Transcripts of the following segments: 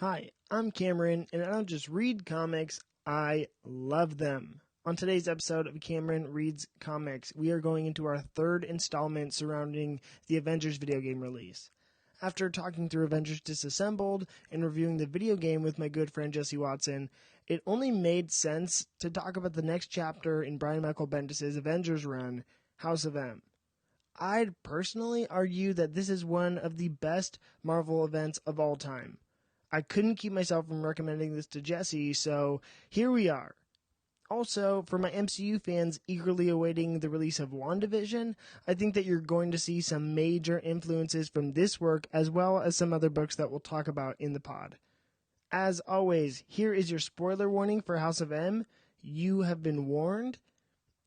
Hi, I'm Cameron, and I don't just read comics, I love them. On today's episode of Cameron Reads Comics, we are going into our third installment surrounding the Avengers video game release. After talking through Avengers Disassembled and reviewing the video game with my good friend Jesse Watson, it only made sense to talk about the next chapter in Brian Michael Bendis' Avengers run, House of M. I'd personally argue that this is one of the best Marvel events of all time. I couldn't keep myself from recommending this to Jesse, so here we are. Also, for my MCU fans eagerly awaiting the release of WandaVision, I think that you're going to see some major influences from this work as well as some other books that we'll talk about in the pod. As always, here is your spoiler warning for House of M. You have been warned.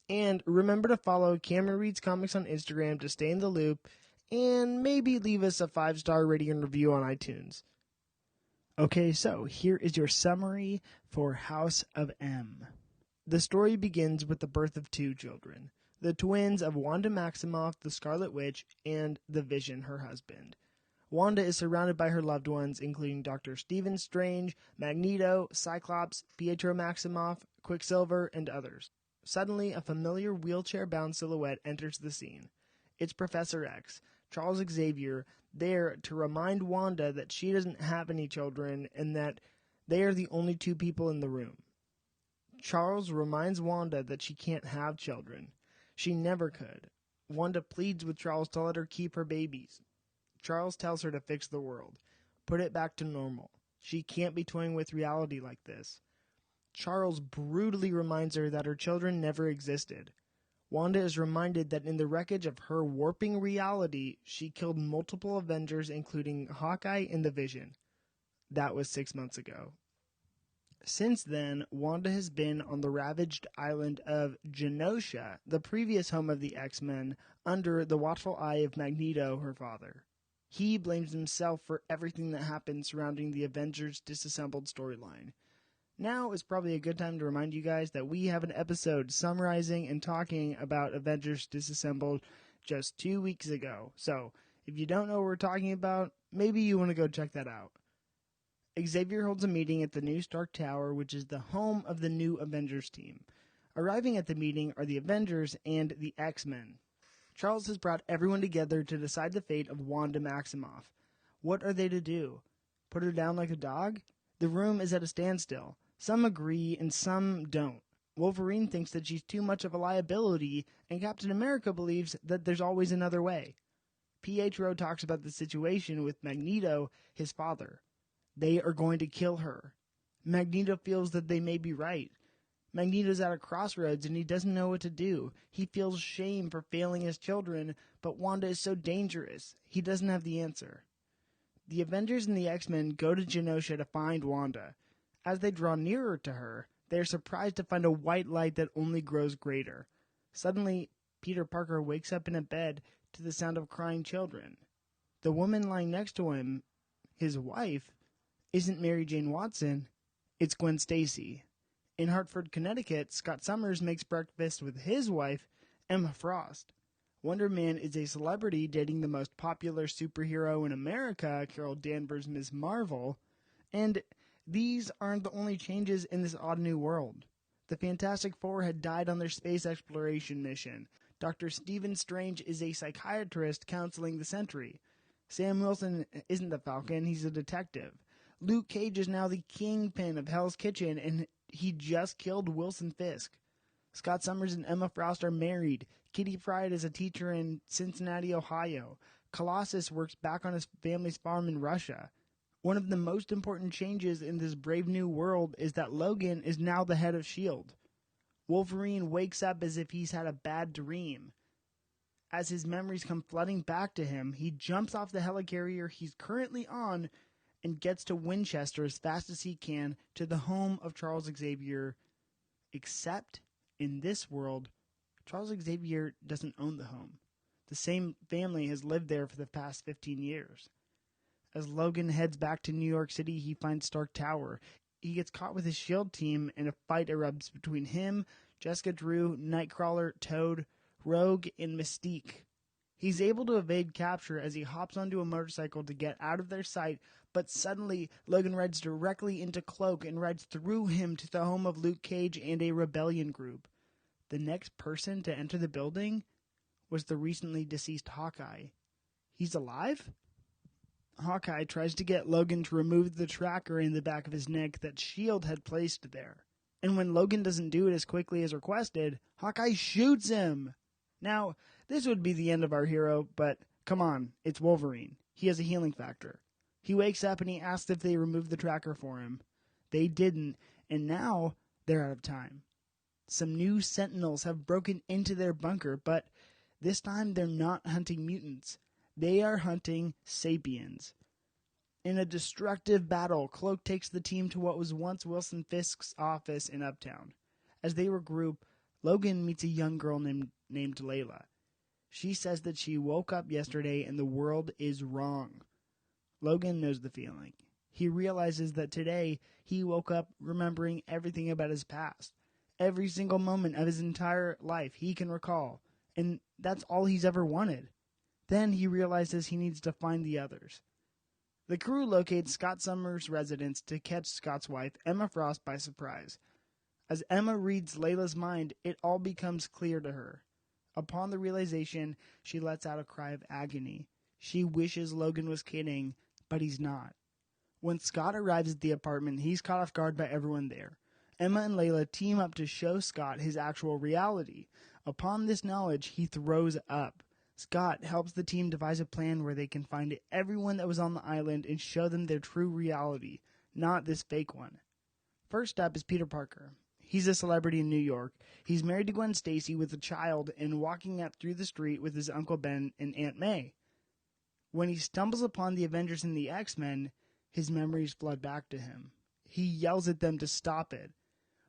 And remember to follow Cameron Reads Comics on Instagram to stay in the loop, and maybe leave us a 5-star rating and review on iTunes. Okay, so here is your summary for House of M. The story begins with the birth of two children, the twins of Wanda Maximoff, the Scarlet Witch, and the Vision, her husband. Wanda is surrounded by her loved ones, including Dr. Stephen Strange, Magneto, Cyclops, Pietro Maximoff, Quicksilver, and others. Suddenly, a familiar wheelchair-bound silhouette enters the scene. It's Professor X, Charles Xavier, there to remind Wanda that she doesn't have any children and that they are the only two people in the room. Charles reminds Wanda that she can't have children. She never could. Wanda pleads with Charles to let her keep her babies. Charles tells her to fix the world, put it back to normal. She can't be toying with reality like this. Charles brutally reminds her that her children never existed. Wanda is reminded that in the wreckage of her warping reality, she killed multiple Avengers, including Hawkeye and the Vision. That was 6 months ago. Since then, Wanda has been on the ravaged island of Genosha, the previous home of the X-Men, under the watchful eye of Magneto, her father. He blames himself for everything that happened surrounding the Avengers Disassembled storyline. Now is probably a good time to remind you guys that we have an episode summarizing and talking about Avengers Disassembled just 2 weeks ago. So, if you don't know what we're talking about, maybe you want to go check that out. Xavier holds a meeting at the new Stark Tower, which is the home of the new Avengers team. Arriving at the meeting are the Avengers and the X-Men. Charles has brought everyone together to decide the fate of Wanda Maximoff. What are they to do? Put her down like a dog? The room is at a standstill. Some agree and some don't. Wolverine thinks that she's too much of a liability, and Captain America believes that there's always another way. Pietro talks about the situation with Magneto, his father. They are going to kill her. Magneto feels that they may be right. Magneto's at a crossroads and he doesn't know what to do. He feels shame for failing his children, but Wanda is so dangerous. He doesn't have the answer. The Avengers and the X-Men go to Genosha to find Wanda. As they draw nearer to her, they are surprised to find a white light that only grows greater. Suddenly, Peter Parker wakes up in a bed to the sound of crying children. The woman lying next to him, his wife, isn't Mary Jane Watson, it's Gwen Stacy. In Hartford, Connecticut, Scott Summers makes breakfast with his wife, Emma Frost. Wonder Man is a celebrity dating the most popular superhero in America, Carol Danvers' Ms. Marvel, and these aren't the only changes in this odd new world. The Fantastic Four had died on their space exploration mission. Dr. Stephen Strange is a psychiatrist counseling the Sentry. Sam Wilson isn't the Falcon, he's a detective. Luke Cage is now the kingpin of Hell's Kitchen, and he just killed Wilson Fisk. Scott Summers and Emma Frost are married. Kitty Pryde is a teacher in Cincinnati, Ohio. Colossus works back on his family's farm in Russia. One of the most important changes in this brave new world is that Logan is now the head of S.H.I.E.L.D. Wolverine wakes up as if he's had a bad dream. As his memories come flooding back to him, he jumps off the helicarrier he's currently on and gets to Winchester as fast as he can to the home of Charles Xavier. Except, in this world, Charles Xavier doesn't own the home. The same family has lived there for the past 15 years. As Logan heads back to New York City, he finds Stark Tower. He gets caught with his S.H.I.E.L.D. team, and a fight erupts between him, Jessica Drew, Nightcrawler, Toad, Rogue, and Mystique. He's able to evade capture as he hops onto a motorcycle to get out of their sight, But suddenly, Logan rides directly into Cloak and rides through him to the home of Luke Cage and a rebellion group. The next person to enter the building was the recently deceased Hawkeye. He's alive? Hawkeye tries to get Logan to remove the tracker in the back of his neck that S.H.I.E.L.D. had placed there. And when Logan doesn't do it as quickly as requested, Hawkeye shoots him! Now, this would be the end of our hero, but come on, it's Wolverine. He has a healing factor. He wakes up and he asks if they removed the tracker for him. They didn't, and now they're out of time. Some new Sentinels have broken into their bunker, but this time they're not hunting mutants. They are hunting Sapiens. In a destructive battle, Cloak takes the team to what was once Wilson Fisk's office in Uptown. As they regroup, Logan meets a young girl named Layla. She says that she woke up yesterday and the world is wrong. Logan knows the feeling. He realizes that today he woke up remembering everything about his past. Every single moment of his entire life he can recall. And that's all he's ever wanted. Then he realizes he needs to find the others. The crew locates Scott Summers' residence to catch Scott's wife, Emma Frost, by surprise. As Emma reads Layla's mind, it all becomes clear to her. Upon the realization, she lets out a cry of agony. She wishes Logan was kidding, but he's not. When Scott arrives at the apartment, he's caught off guard by everyone there. Emma and Layla team up to show Scott his actual reality. Upon this knowledge, he throws up. Scott helps the team devise a plan where they can find everyone that was on the island and show them their true reality, not this fake one. First up is Peter Parker. He's a celebrity in New York. He's married to Gwen Stacy with a child and walking out through the street with his Uncle Ben and Aunt May. When he stumbles upon the Avengers and the X-Men, his memories flood back to him. He yells at them to stop it.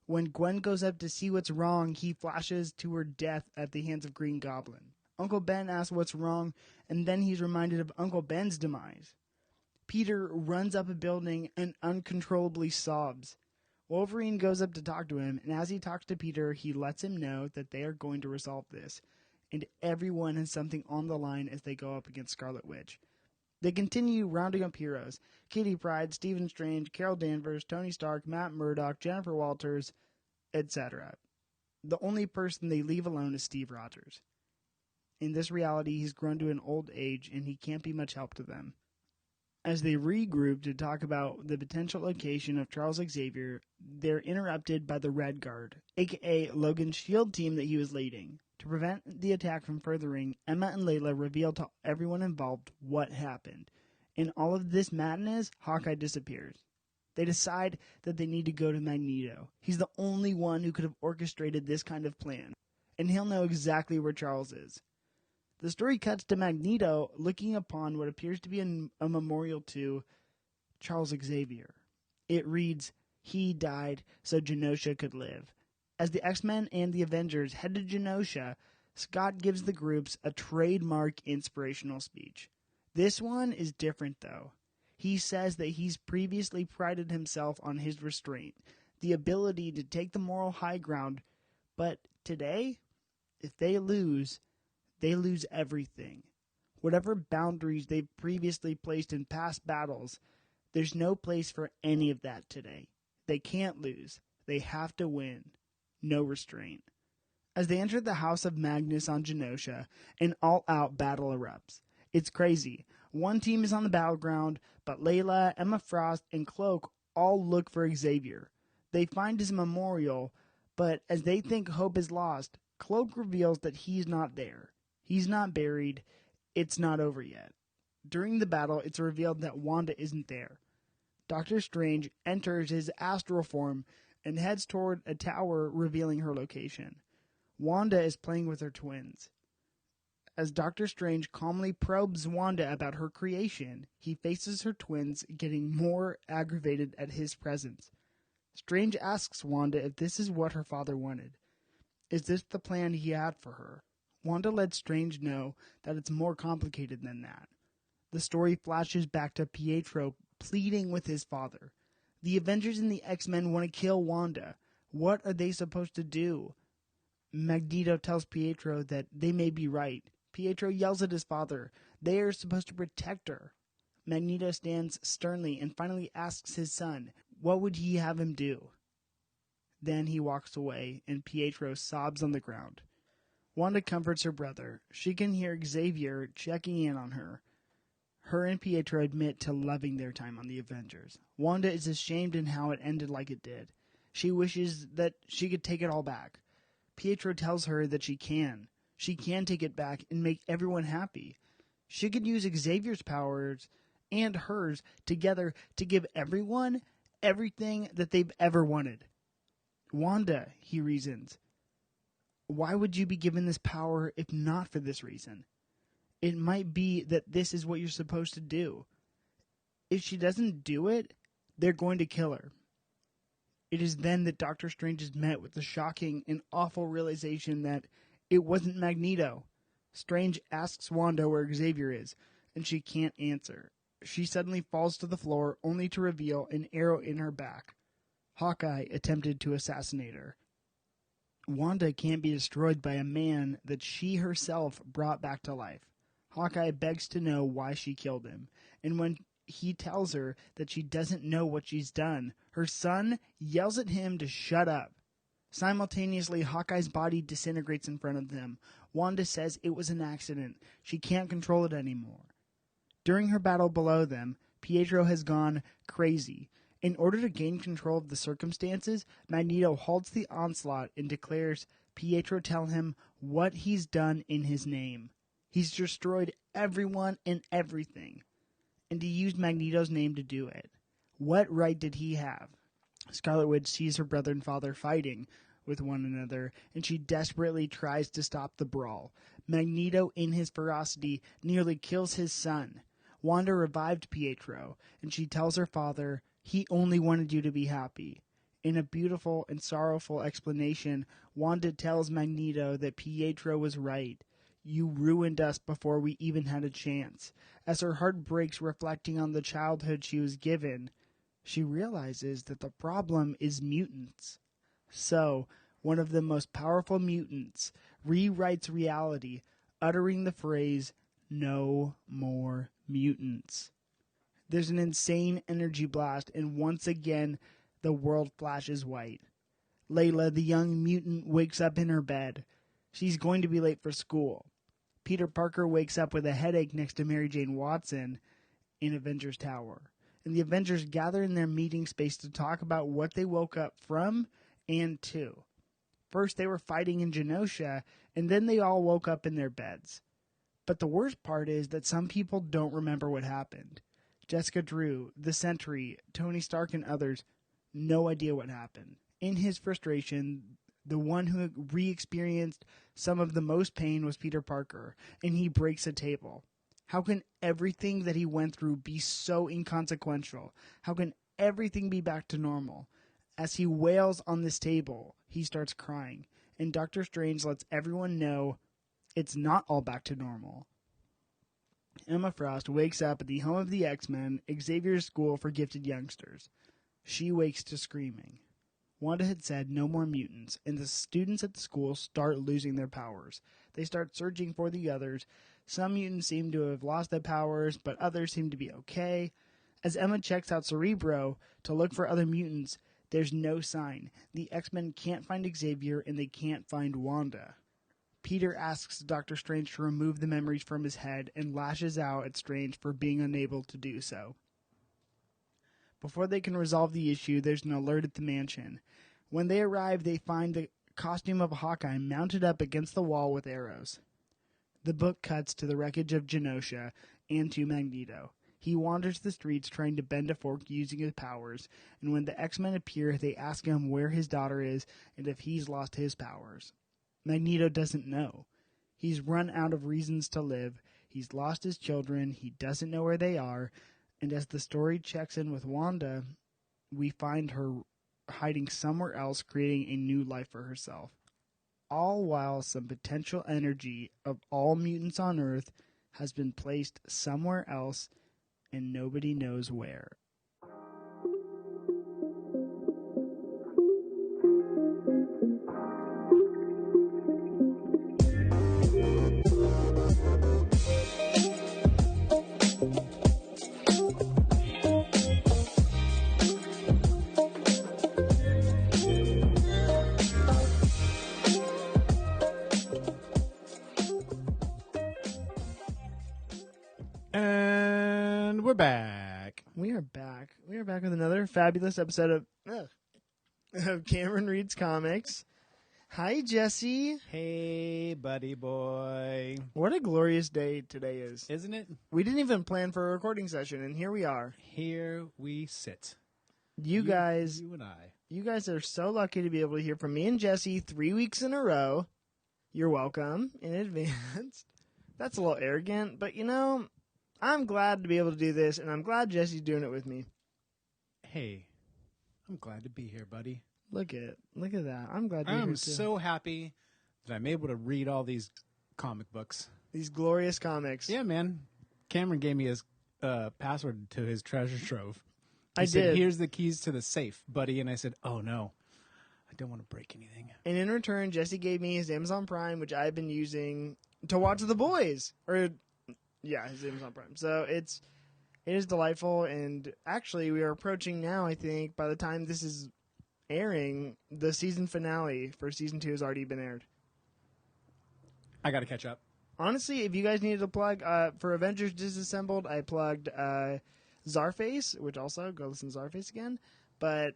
When Gwen goes up to see what's wrong, he flashes to her death at the hands of Green Goblin. Uncle Ben asks what's wrong, and then he's reminded of Uncle Ben's demise. Peter runs up a building and uncontrollably sobs. Wolverine goes up to talk to him, and as he talks to Peter, he lets him know that they are going to resolve this, and everyone has something on the line as they go up against Scarlet Witch. They continue rounding up heroes: Kitty Pryde, Stephen Strange, Carol Danvers, Tony Stark, Matt Murdock, Jennifer Walters, etc. The only person they leave alone is Steve Rogers. In this reality, he's grown to an old age, and he can't be much help to them. As they regroup to talk about the potential location of Charles Xavier, they're interrupted by the Red Guard, aka Logan's S.H.I.E.L.D. team that he was leading. To prevent the attack from furthering, Emma and Layla reveal to everyone involved what happened. In all of this madness, Hawkeye disappears. They decide that they need to go to Magneto. He's the only one who could have orchestrated this kind of plan, and he'll know exactly where Charles is. The story cuts to Magneto looking upon what appears to be a memorial to Charles Xavier. It reads, "He died so Genosha could live." As the X-Men and the Avengers head to Genosha, Scott gives the groups a trademark inspirational speech. This one is different, though. He says that he's previously prided himself on his restraint, the ability to take the moral high ground, but today, if they lose everything. Whatever boundaries they've previously placed in past battles, there's no place for any of that today. They can't lose. They have to win. No restraint. As they enter the house of Magnus on Genosha, an all-out battle erupts. It's crazy. One team is on the battleground, but Layla, Emma Frost, and Cloak all look for Xavier. They find his memorial, but as they think hope is lost, Cloak reveals that he's not there. He's not buried. It's not over yet. During the battle, it's revealed that Wanda isn't there. Doctor Strange enters his astral form and heads toward a tower revealing her location. Wanda is playing with her twins. As Doctor Strange calmly probes Wanda about her creation, he faces her twins, getting more aggravated at his presence. Strange asks Wanda if this is what her father wanted. Is this the plan he had for her? Wanda lets Strange know that it's more complicated than that. The story flashes back to Pietro pleading with his father. The Avengers and the X-Men want to kill Wanda. What are they supposed to do? Magneto tells Pietro that they may be right. Pietro yells at his father. They are supposed to protect her. Magneto stands sternly and finally asks his son, what would he have him do? Then he walks away, and Pietro sobs on the ground. Wanda comforts her brother. She can hear Xavier checking in on her. Her and Pietro admit to loving their time on the Avengers. Wanda is ashamed in how it ended like it did. She wishes that she could take it all back. Pietro tells her that she can. She can take it back and make everyone happy. She could use Xavier's powers and hers together to give everyone everything that they've ever wanted. Wanda, he reasons, why would you be given this power if not for this reason? It might be that this is what you're supposed to do. If she doesn't do it, they're going to kill her. It is then that Doctor Strange is met with the shocking and awful realization that it wasn't Magneto. Strange asks Wanda where Xavier is, and she can't answer. She suddenly falls to the floor, only to reveal an arrow in her back. Hawkeye attempted to assassinate her. Wanda can't be destroyed by a man that she herself brought back to life. Hawkeye begs to know why she killed him, and when he tells her that she doesn't know what she's done, her son yells at him to shut up. Simultaneously, Hawkeye's body disintegrates in front of them. Wanda says it was an accident. She can't control it anymore. During her battle below them, Pietro has gone crazy. In order to gain control of the circumstances, Magneto halts the onslaught and declares Pietro tell him what he's done in his name. He's destroyed everyone and everything, and he used Magneto's name to do it. What right did he have? Scarlet Witch sees her brother and father fighting with one another, and she desperately tries to stop the brawl. Magneto, in his ferocity, nearly kills his son. Wanda revived Pietro, and she tells her father, he only wanted you to be happy. In a beautiful and sorrowful explanation, Wanda tells Magneto that Pietro was right. You ruined us before we even had a chance. As her heart breaks reflecting on the childhood she was given, she realizes that the problem is mutants. So, one of the most powerful mutants rewrites reality, uttering the phrase, "No more mutants." There's an insane energy blast, and once again, the world flashes white. Layla, the young mutant, wakes up in her bed. She's going to be late for school. Peter Parker wakes up with a headache next to Mary Jane Watson in Avengers Tower. And the Avengers gather in their meeting space to talk about what they woke up from and to. First, they were fighting in Genosha, and then they all woke up in their beds. But the worst part is that some people don't remember what happened. Jessica Drew, the Sentry, Tony Stark, and others, no idea what happened. In his frustration, the one who re-experienced some of the most pain was Peter Parker, and he breaks a table. How can everything that he went through be so inconsequential? How can everything be back to normal? As he wails on this table, he starts crying, and Doctor Strange lets everyone know it's not all back to normal. Emma Frost wakes up at the home of the X-Men, Xavier's school for gifted youngsters. She wakes to screaming. Wanda had said no more mutants, and the students at the school start losing their powers. They start searching for the others. Some mutants seem to have lost their powers, but others seem to be okay. As Emma checks out Cerebro to look for other mutants, there's no sign. The X-Men can't find Xavier, and they can't find Wanda. Peter asks Doctor Strange to remove the memories from his head and lashes out at Strange for being unable to do so. Before they can resolve the issue, there's an alert at the mansion. When they arrive, they find the costume of Hawkeye mounted up against the wall with arrows. The book cuts to the wreckage of Genosha and to Magneto. He wanders the streets trying to bend a fork using his powers, and when the X-Men appear, they ask him where his daughter is and if he's lost his powers. Magneto doesn't know. He's run out of reasons to live. He's lost his children. He doesn't know where they are. And as the story checks in with Wanda, we find her hiding somewhere else, creating a new life for herself. All while some potential energy of all mutants on Earth has been placed somewhere else, and nobody knows where. back. We are back. We are back with another fabulous episode of Cameron Reads Comics. Hi, Jesse. Hey, buddy boy. What a glorious day today is. Isn't it? We didn't even plan for a recording session, and here we are. Here we sit. You guys and I. You guys are so lucky to be able to hear from me and Jesse 3 weeks in a row. You're welcome in advance. That's a little arrogant, but I'm glad to be able to do this, and I'm glad Jesse's doing it with me. Hey, I'm glad to be here, buddy. Look at that. I'm glad you're here too. I'm so happy that I'm able to read all these comic books. These glorious comics. Yeah, man. Cameron gave me his password to his treasure trove. He I said, did. Here's the keys to the safe, buddy. And I said, oh, no. I don't want to break anything. And in return, Jesse gave me his Amazon Prime, which I've been using to watch The Boys. His Amazon Prime. So it is delightful. And actually, we are approaching now, I think, by the time this is airing, the season finale for season 2 has already been aired. I got to catch up. Honestly, if you guys needed a plug for Avengers Disassembled, I plugged Czarface, which also go listen to Czarface again. But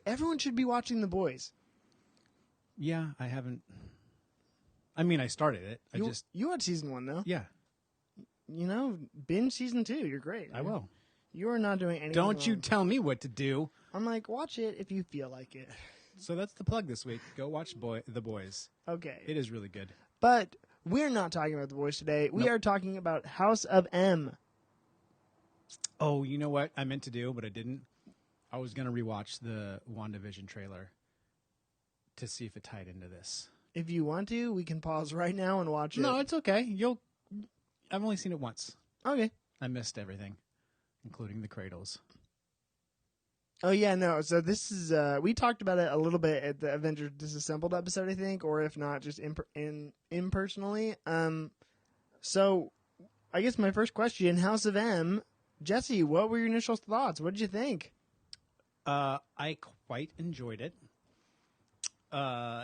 everyone should be watching The Boys. Yeah, I haven't. I mean, I started it. You watched season 1 though. Yeah. Binge season 2. You're great. I will. You are not doing anything Don't you wrong. tell me what to do. I'm like, watch it if you feel like it. So that's the plug this week. Go watch The Boys. Okay. It is really good. But we're not talking about The Boys today. We are talking about House of M. Oh, you know what I meant to do, but I didn't? I was going to rewatch the WandaVision trailer to see if it tied into this. If you want to, we can pause right now and watch it. No, it's okay. I've only seen it once. Okay. I missed everything, including the cradles. Oh, yeah, no. So this is, we talked about it a little bit at the Avengers Disassembled episode, I think, or if not, just impersonally. So I guess my first question, House of M, Jesse, what were your initial thoughts? What did you think? I quite enjoyed it.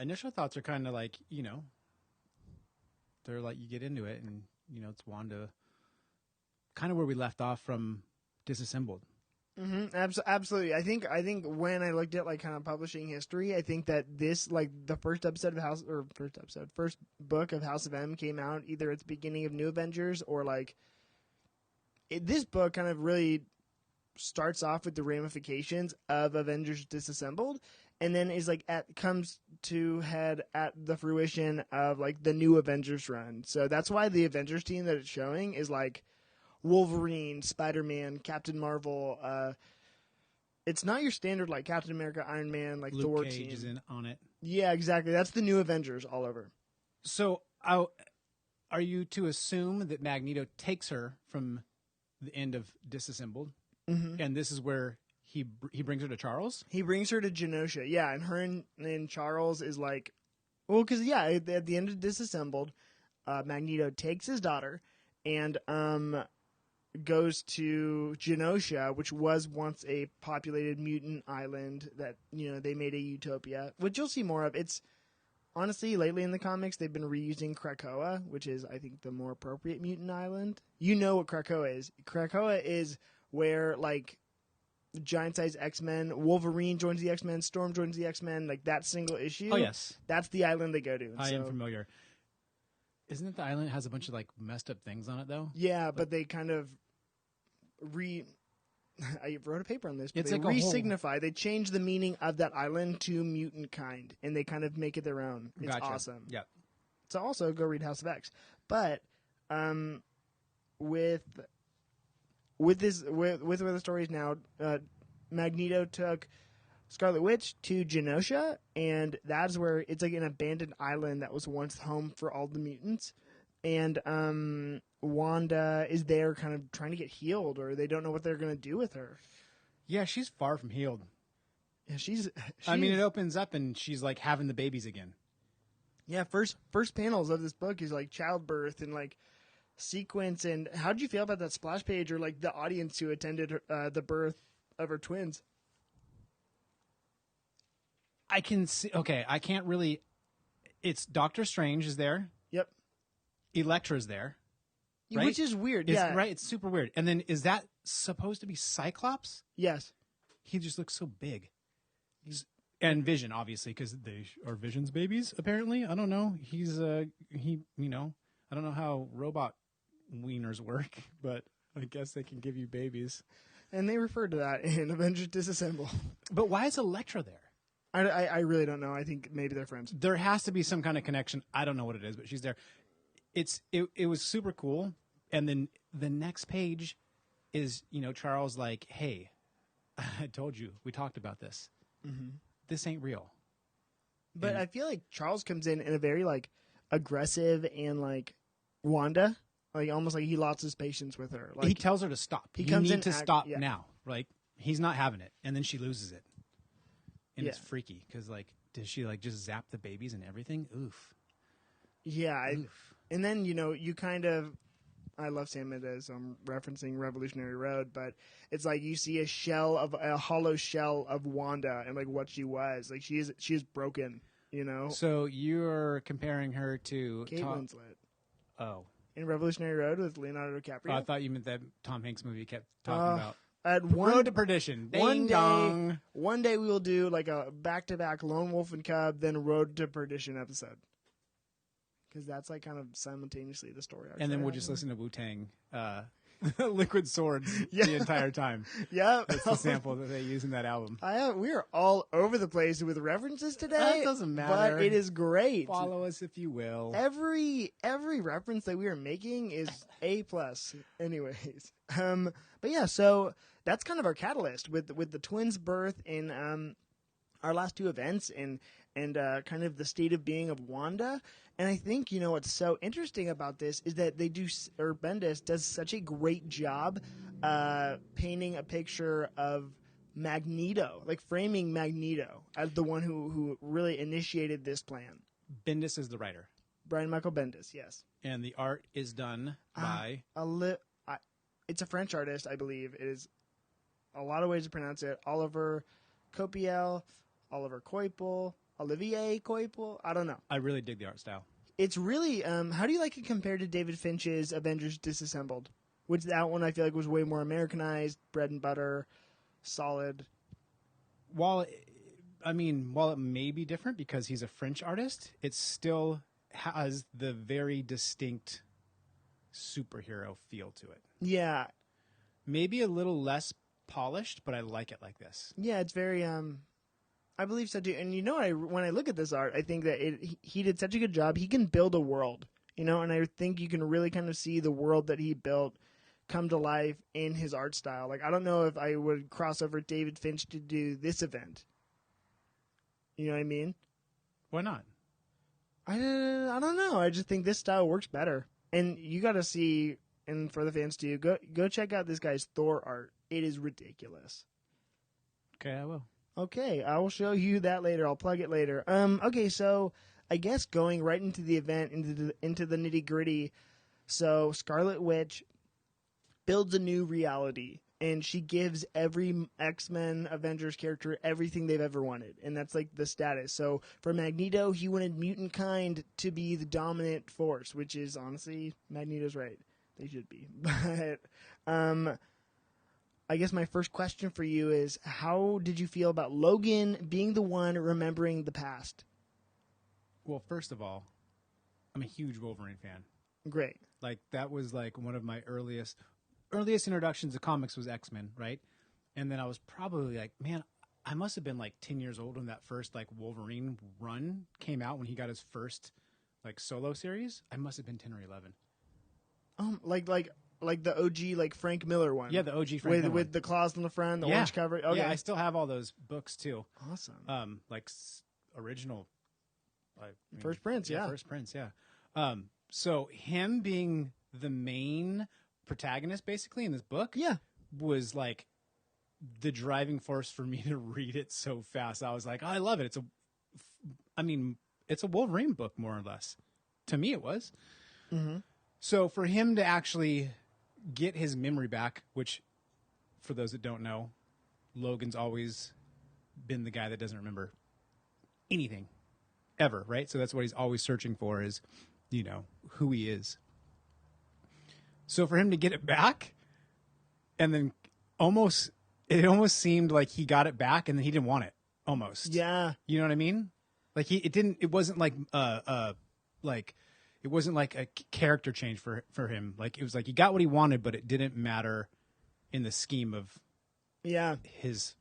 Initial thoughts are kind of like, they're like, you get into it and, it's Wanda, kind of where we left off from Disassembled. Mm-hmm. Absolutely. I think when I looked at kind of publishing history, I think that this the first book of House of M came out either at the beginning of New Avengers or this book kind of really starts off with the ramifications of Avengers Disassembled, and then is comes to head at the fruition of the new Avengers run. So that's why the Avengers team that it's showing is Wolverine, Spider-Man, Captain Marvel. It's not your standard Captain America, Iron Man, Luke Thor Cage team. is in on it. Yeah, exactly. That's the new Avengers all over. So, are you to assume that Magneto takes her from the end of Disassembled, and this is where he brings her to Charles? He brings her to Genosha, yeah, and her and Charles is because at the end of Disassembled, Magneto takes his daughter and goes to Genosha, which was once a populated mutant island that, they made a utopia, which you'll see more of. It's honestly, lately in the comics, they've been reusing Krakoa, which is, I think, the more appropriate mutant island. You know what Krakoa is. Krakoa is where, giant-sized X-Men, Wolverine joins the X-Men, Storm joins the X-Men, that single issue. Oh, yes. That's the island they go to. I am familiar. Isn't it the island that has a bunch of messed up things on it though? Yeah, but they kind of I wrote a paper on this, but it's they re-signify. They change the meaning of that island to mutant kind, and they kind of make it their own. It's awesome. Yep. So also go read House of X. But with where the story is now, Magneto took Scarlet Witch to Genosha, and that's where it's an abandoned island that was once home for all the mutants. And Wanda is there kind of trying to get healed, or they don't know what they're going to do with her. Yeah, she's far from healed. Yeah, she's I mean, it opens up and she's having the babies again. Yeah, first panels of this book is childbirth and sequence. And how did you feel about that splash page or the audience who attended the birth of her twins? I can see. Okay, I can't really. It's Doctor Strange is there. Yep. Elektra's there. Right? Which is weird. Yeah. Right. It's super weird. And then is that supposed to be Cyclops? Yes. He just looks so big. And Vision, obviously, because they are Vision's babies, apparently. I don't know. He's, I don't know how robot wieners work, but I guess they can give you babies. And they refer to that in Avengers Disassembled. But why is Elektra there? I really don't know. I think maybe they're friends. There has to be some kind of connection. I don't know what it is, but she's there. It was super cool. And then the next page is, Charles like, hey, I told you, we talked about this. Mm-hmm. This ain't real. But I feel like Charles comes in a very like aggressive and like Wanda, like almost like he lost his patience with her. Like he tells her to stop. He comes need in to stop now. Like he's not having it, and then she loses it, and it's freaky because like does she like just zap the babies and everything? Oof. Yeah, and then you kind of. I love Sam Mendes. I'm referencing Revolutionary Road, but it's like you see a hollow shell of Wanda and like what she was. Like she is broken, So you're comparing her to Kate Winslet. Oh. In Revolutionary Road with Leonardo DiCaprio. Oh, I thought you meant that Tom Hanks movie kept talking about. Road to Perdition. One day we will do like a back-to-back Lone Wolf and Cub, then Road to Perdition episode. Because that's like kind of simultaneously the story. And then we'll just listen to Wu-Tang Liquid Swords the entire time. Yeah. That's the sample that they use in that album. We are all over the place with references today. That doesn't matter. But it is great. Follow us if you will. Every reference that we are making is A+. Anyways. But yeah, so that's kind of our catalyst with the twins' birth in our last two events and kind of the state of being of Wanda. And I think, what's so interesting about this is that Bendis does such a great job painting a picture of Magneto, like framing Magneto as the one who really initiated this plan. Bendis is the writer. Brian Michael Bendis, yes. And the art is done by? It's a French artist, I believe. It is a lot of ways to pronounce it. Olivier Coipel, Olivier Coipel. I don't know. I really dig the art style. It's really, how do you like it compared to David Finch's Avengers Disassembled? Which that one I feel like was way more Americanized, bread and butter, solid. While it may be different because he's a French artist, it still has the very distinct superhero feel to it. Yeah. Maybe a little less polished, but I like it like this. Yeah, it's very, I believe so too. And when I look at this art, I think that he did such a good job. He can build a world, and I think you can really kind of see the world that he built come to life in his art style. Like, I don't know if I would cross over David Finch to do this event. You know what I mean? Why not? I don't know. I just think this style works better. And you got to see, and for the fans too, go check out this guy's Thor art. It is ridiculous. Okay, I will. Okay, I will show you that later. I'll plug it later. Okay, so I guess going right into the event, into the nitty gritty. So Scarlet Witch builds a new reality, and she gives every X-Men Avengers character everything they've ever wanted, and that's like the status. So for Magneto, he wanted mutant kind to be the dominant force, which is honestly Magneto's right. They should be, but I guess my first question for you is, how did you feel about Logan being the one remembering the past? Well, first of all, I'm a huge Wolverine fan. Great. Like, that was like one of my earliest introductions to comics was X-Men, right? And then I was probably like, man, I must have been like 10 years old when that first like Wolverine run came out, when he got his first like solo series. I must have been 10 or 11. Like the OG, like Frank Miller one. Yeah, the OG Frank Miller with the claws on the front, the orange cover. Okay. Yeah, I still have all those books too. Awesome. Original. First Prince, yeah. First Prince, yeah. So him being the main protagonist, basically, in this book, was like the driving force for me to read it so fast. I was like, oh, I love it. It's a Wolverine book, more or less. To me, it was. Mm-hmm. So for him to actually get his memory back, which, for those that don't know, Logan's always been the guy that doesn't remember anything ever, right? So that's what he's always searching for, is, who he is. So for him to get it back and then it almost seemed like he got it back and then he didn't want it almost. Yeah. You know what I mean? Like it wasn't like it wasn't like a character change for him. Like it was like he got what he wanted, but it didn't matter in the scheme of his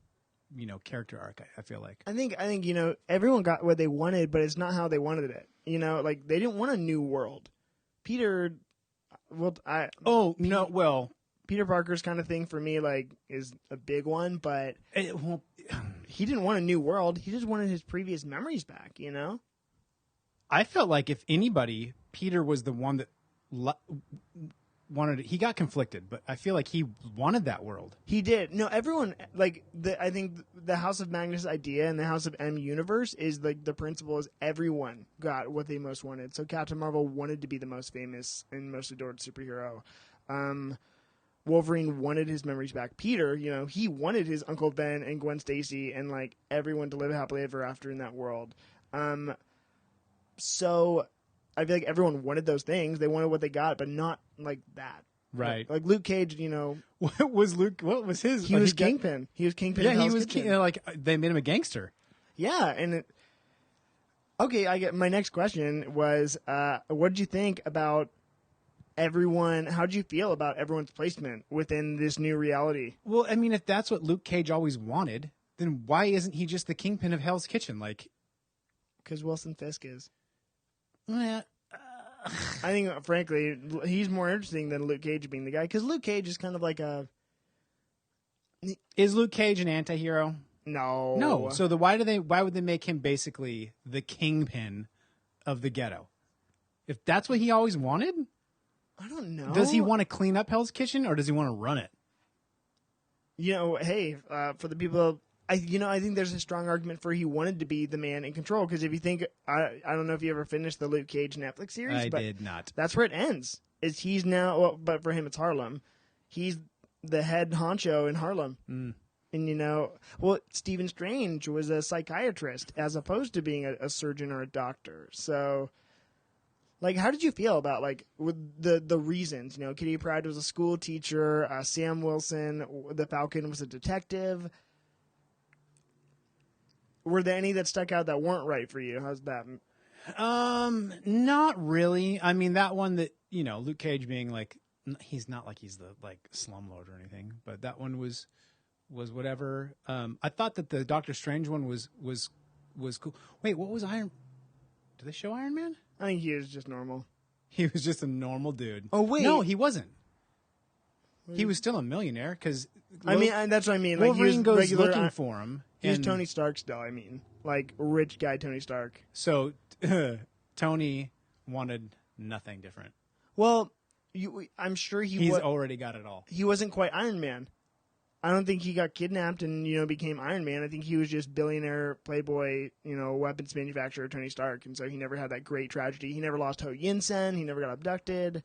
character arc. I feel like I think everyone got what they wanted, but it's not how they wanted it. Like they didn't want a new world. Peter Peter Parker's kind of thing for me is a big one, but he didn't want a new world. He just wanted his previous memories back, I felt like if anybody, Peter was the one that wanted it. He got conflicted, but I feel like he wanted that world. He did. No, everyone, I think the House of Magnus idea and the House of M universe is the principle is everyone got what they most wanted. So Captain Marvel wanted to be the most famous and most adored superhero. Wolverine wanted his memories back. Peter, he wanted his Uncle Ben and Gwen Stacy and everyone to live happily ever after in that world. So I feel like everyone wanted those things. They wanted what they got, but not like that. Right. Like Luke Cage, What was Luke? What was his? He was Kingpin. He was Kingpin. Yeah, he was they made him a gangster. Yeah, and okay. My next question was, what did you think about everyone? How did you feel about everyone's placement within this new reality? Well, I mean, if that's what Luke Cage always wanted, then why isn't he just the Kingpin of Hell's Kitchen? Because Wilson Fisk is. Yeah. I think, frankly, he's more interesting than Luke Cage being the guy. Because Luke Cage is kind of like a... Is Luke Cage an anti-hero? No. So why would they make him basically the kingpin of the ghetto? If that's what he always wanted? I don't know. Does he want to clean up Hell's Kitchen or does he want to run it? Hey, for the people... I think there's a strong argument for he wanted to be the man in control. Because if you think, I don't know if you ever finished the Luke Cage Netflix series. I did not. That's where it ends. Is he's now, but for him it's Harlem. He's the head honcho in Harlem. Mm. And Stephen Strange was a psychiatrist as opposed to being a surgeon or a doctor. So, how did you feel about with the reasons? Kitty Pryde was a school teacher. Sam Wilson, the Falcon, was a detective. Were there any that stuck out that weren't right for you? How's that? Not really. I mean, that one that, Luke Cage being he's not he's the slumlord or anything, but that one was whatever. I thought that the Doctor Strange one was cool. Wait, what was Iron? Did they show Iron Man? I think he was just normal. He was just a normal dude. Oh, wait. No, he wasn't. He was still a millionaire because that's what I mean. Wolverine goes regular, looking for him. He's Tony Stark still. Rich guy Tony Stark. So Tony wanted nothing different. Well, I'm sure he's already got it all. He wasn't quite Iron Man. I don't think he got kidnapped and became Iron Man. I think he was just billionaire playboy, weapons manufacturer Tony Stark, and so he never had that great tragedy. He never lost Ho Yinsen. He never got abducted.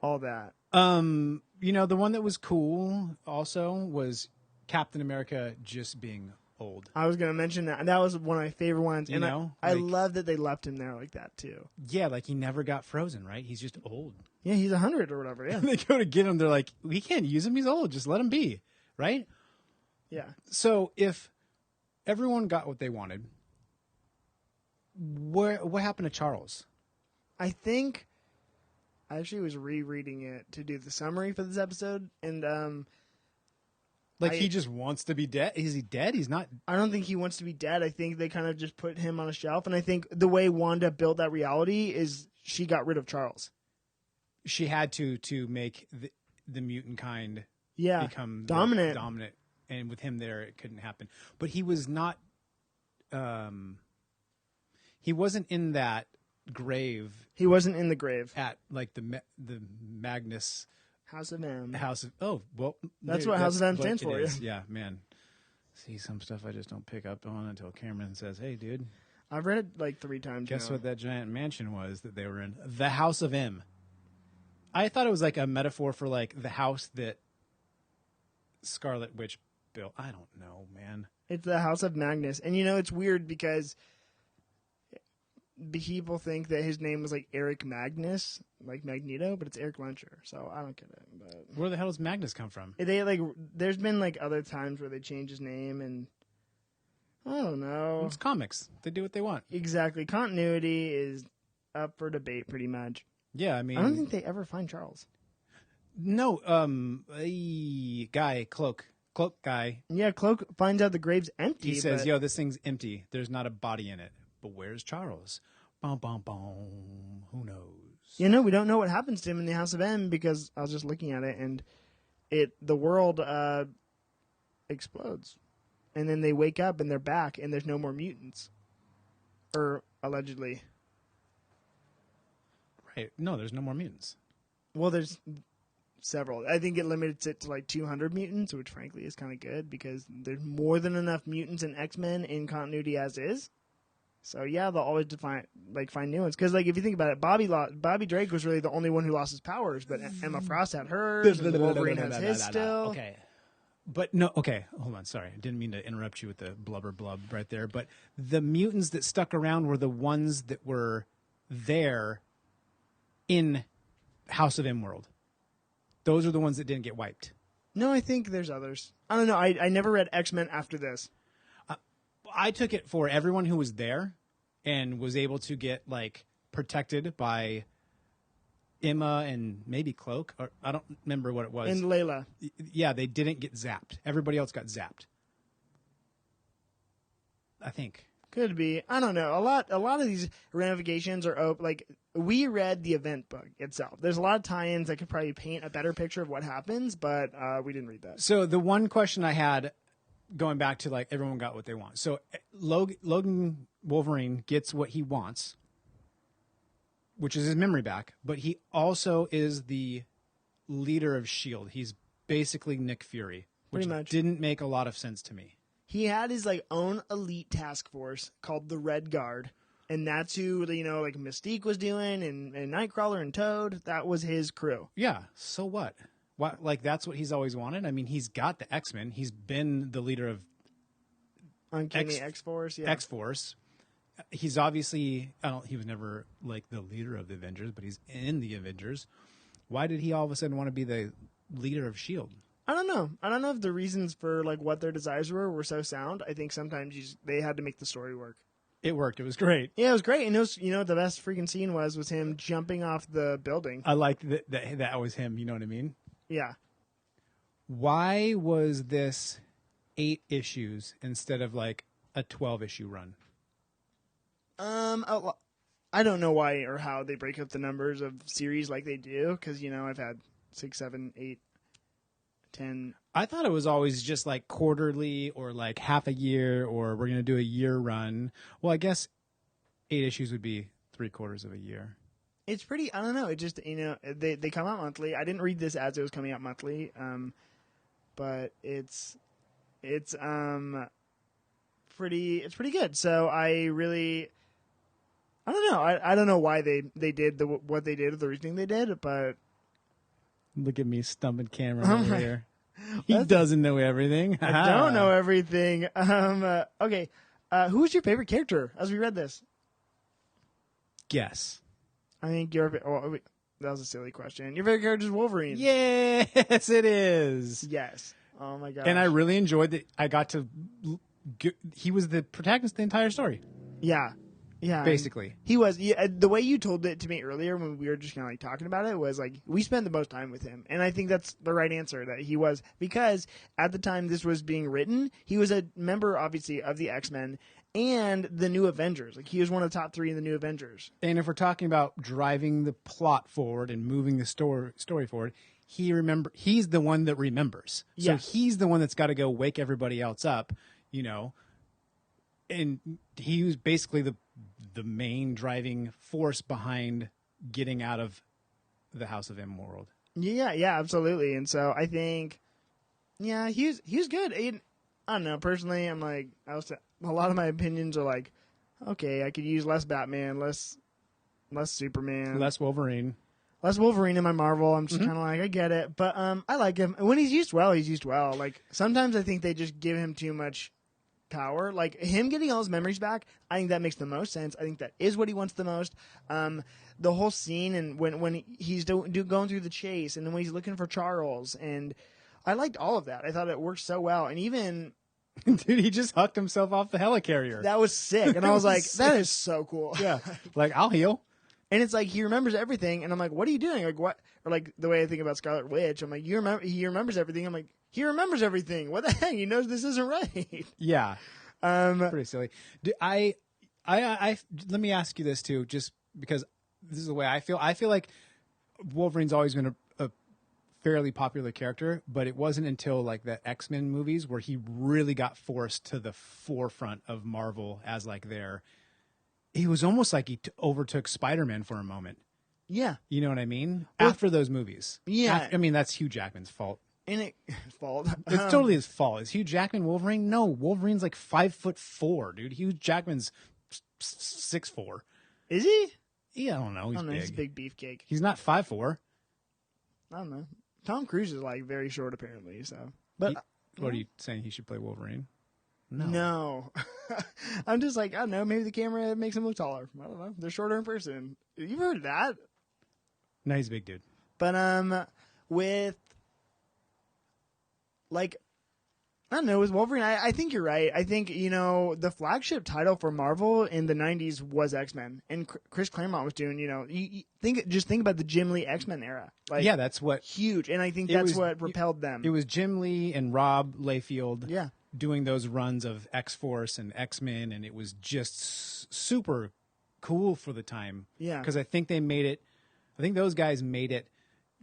All that. The one that was cool also was Captain America just being old. I was going to mention that, and that was one of my favorite ones. And I love that they left him there like that too. Yeah, he never got frozen, right? He's just old. Yeah, he's 100 or whatever. Yeah, they go to get him. They're like, we can't use him. He's old. Just let him be, right? Yeah. So if everyone got what they wanted, what happened to Charles? I think I actually was rereading it to do the summary for this episode, and he just wants to be dead. Is he dead? He's not. I don't think he wants to be dead. I think they kind of just put him on a shelf, and I think the way Wanda built that reality is she got rid of Charles. She had to make the mutant kind become dominant, and with him there, it couldn't happen. But he was not. He wasn't in that grave. He wasn't in the grave at the Magnus House of M. That's what House of M stands for. Yeah, man. See some stuff I just don't pick up on until Cameron says, "Hey, dude, I've read it 3 times." Guess what that giant mansion was that they were in? The House of M. I thought it was a metaphor for the house that Scarlet Witch built. I don't know, man. It's the House of Magnus, and it's weird because people think that his name was like Eric Magnus, like Magneto, but it's Eric Lencher. So I don't get it. But where the hell does Magnus come from? they like, there's been like other times where they change his name, and I don't know. It's comics. They do what they want. Exactly. Continuity is up for debate, pretty much. Yeah, I mean, I don't think they ever find Charles. No, a guy, Cloak guy. Yeah, Cloak finds out the grave's empty. He says, "Yo, this thing's empty. There's not a body in it. But where's Charles? Boom, boom, boom. Who knows?" You know, we don't know what happens to him in the House of M because I was just looking at it, and the world explodes, and then they wake up and they're back, and there's no more mutants, or allegedly. Right? No, there's no more mutants. Well, there's several. I think it limits it to like 200 mutants, which frankly is kind of good because there's more than enough mutants in X-Men in continuity as is. So yeah, they'll always find new ones. Because like if you think about it, Bobby Drake was really the only one who lost his powers, but Emma Frost had hers. Wolverine has his still. Okay, but no. Okay, hold on. Sorry, I didn't mean to interrupt you with the blubber blub right there. But the mutants that stuck around were the ones that were there in House of M world. Those are the ones that didn't get wiped. No, I think there's others. I don't know. I never read X-Men after this. I took it for everyone who was there and was able to get like protected by Emma and maybe Cloak, or I don't remember what it was. And Layla. Yeah, they didn't get zapped. Everybody else got zapped. I think. Could be. I don't know. A lot of these ramifications are like we read the event book itself. There's a lot of tie-ins that could probably paint a better picture of what happens, but we didn't read that. So the one question I had, going back to like everyone got what they want. So Logan Wolverine gets what he wants, which is his memory back, but he also is the leader of S.H.I.E.L.D. He's basically Nick Fury, which didn't make a lot of sense to me. He had his like own elite task force called the Red Guard, and that's who like Mystique was doing, and Nightcrawler and Toad. That was his crew. Yeah. So what? What, like that's what he's always wanted. I mean, he's got the X-Men. He's been the leader of Uncanny X-Force. Yeah. X-Force. He's obviously he was never like the leader of the Avengers, but he's in the Avengers. Why did he all of a sudden want to be the leader of S.H.I.E.L.D.? I don't know. I don't know if the reasons for like what their desires were so sound. I think sometimes they had to make the story work. It worked. It was great. Yeah, it was great. And it was, the best freaking scene was him jumping off the building. I liked that was him. You know what I mean? Yeah. Why was this 8 issues instead of like a 12-issue run? I don't know why or how they break up the numbers of series like they do. Because, I've had 6, 7, 8, 10. I thought it was always just like quarterly or like half a year or we're going to do a year run. Well, I guess 8 issues would be 3/4 of a year. It's pretty, I don't know. It just, they come out monthly. I didn't read this as it was coming out monthly. But it's pretty good. So I don't know. I don't know why they did what they did or the reasoning they did, but look at me stumping camera over here. He doesn't know everything. I don't know everything. Okay. Who's your favorite character as we read this? Guess. I think that was a silly question. Your favorite character is Wolverine. Yes, it is. Yes. Oh my gosh. And I really enjoyed that. I got to. He was the protagonist of the entire story. Yeah. Yeah. Basically. He was. Yeah, the way you told it to me earlier when we were just kind of like talking about it was like we spent the most time with him. And I think that's the right answer, that he was, because at the time this was being written, he was a member obviously of the X-Men and the New Avengers. Like he was one of the top 3 in the New Avengers. And if we're talking about driving the plot forward and moving the story forward, he's the one that remembers. So he's the one that's got to go wake everybody else up, and he was basically the main driving force behind getting out of the House of M world. Yeah, absolutely. And so I think, he was good. And I don't know. Personally, I'm like, a lot of my opinions are like, okay, I could use less Batman, less Superman, less Wolverine in my Marvel. I'm just kind of like, I get it, but I like him. When he's used well, he's used well. Like sometimes I think they just give him too much power. Like him getting all his memories back, I think that makes the most sense. I think that is what he wants the most. The whole scene and when he's going through the chase and then when he's looking for Charles, and I liked all of that. I thought it worked so well, and even dude, he just hucked himself off the helicarrier. That was sick, and I was like, that is so cool. Yeah, like I'll heal. And it's like he remembers everything, and I'm like, what are you doing? Like what? Or like the way I think about Scarlet Witch, I'm like, he remembers everything. I'm like, he remembers everything. What the heck? He knows this isn't right. Yeah, pretty silly. I let me ask you this too, just because this is the way I feel. I feel like Wolverine's always been a fairly popular character, but it wasn't until like the X-Men movies where he really got forced to the forefront of Marvel as like he was almost like he overtook Spider-Man for a moment. Yeah. You know what I mean? After those movies. Yeah. I mean, that's Hugh Jackman's fault. And fault. It's totally his fault. Is Hugh Jackman Wolverine? No, Wolverine's like 5'4", dude. Hugh Jackman's 6'4". Is he? Yeah, I don't know. He's big. He's a big beefcake. He's not 5'4". I don't know. Tom Cruise is like very short apparently, so. But what are you saying? He should play Wolverine? No. I'm just like, I don't know, maybe the camera makes him look taller. I don't know. They're shorter in person. You've heard that? No, he's a big dude. But with like, I don't know, with Wolverine, I think you're right. I think, the flagship title for Marvel in the 90s was X-Men. And Chris Claremont was doing, you think about the Jim Lee X-Men era. Like, yeah, that's what. Huge. And I think that's what propelled them. It was Jim Lee and Rob Liefeld. Yeah. Doing those runs of X-Force and X-Men, and it was just super cool for the time. Yeah. Because I think those guys made it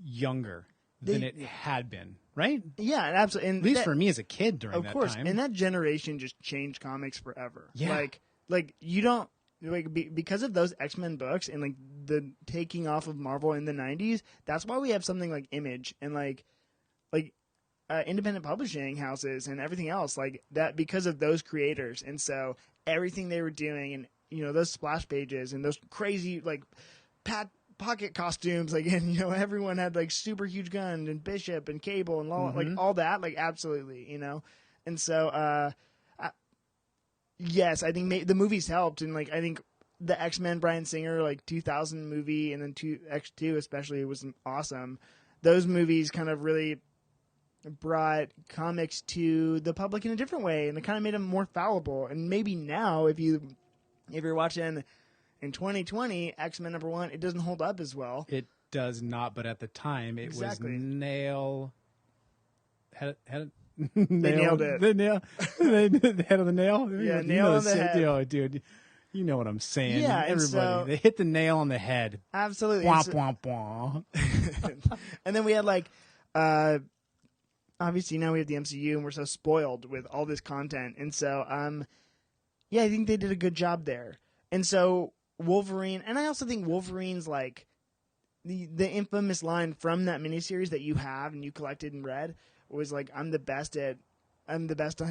younger than it had been, right? Yeah, absolutely. And at least for me as a kid during that time. Of course, and that generation just changed comics forever. Yeah. Like you don't, because of those X-Men books and like the taking off of Marvel in the 90s, that's why we have something like Image and like independent publishing houses and everything else like that because of those creators. And so everything they were doing and, those splash pages and those crazy like pocket costumes, like, and, everyone had like super huge guns and Bishop and Cable and like all that, like absolutely, And so, yes, I think the movies helped. And like, I think the X-Men Bryan Singer, like 2000 movie and then X2 especially was awesome. Those movies kind of really brought comics to the public in a different way, and it kind of made them more fallible. And maybe now, if you're watching in 2020 X-Men #1, it doesn't hold up as well. It does not, but at the time, it was nail. They nailed it. The head of the nail. Yeah, nail on the head. Oh, dude, you know what I'm saying. Yeah, everybody. They hit the nail on the head. Absolutely. Womp womp womp. And then we had like. Obviously now we have the MCU and we're so spoiled with all this content. And so, yeah, I think they did a good job there. And so Wolverine, and I also think Wolverine's like the infamous line from that miniseries that you have and you collected and read was like, I am the best I am the best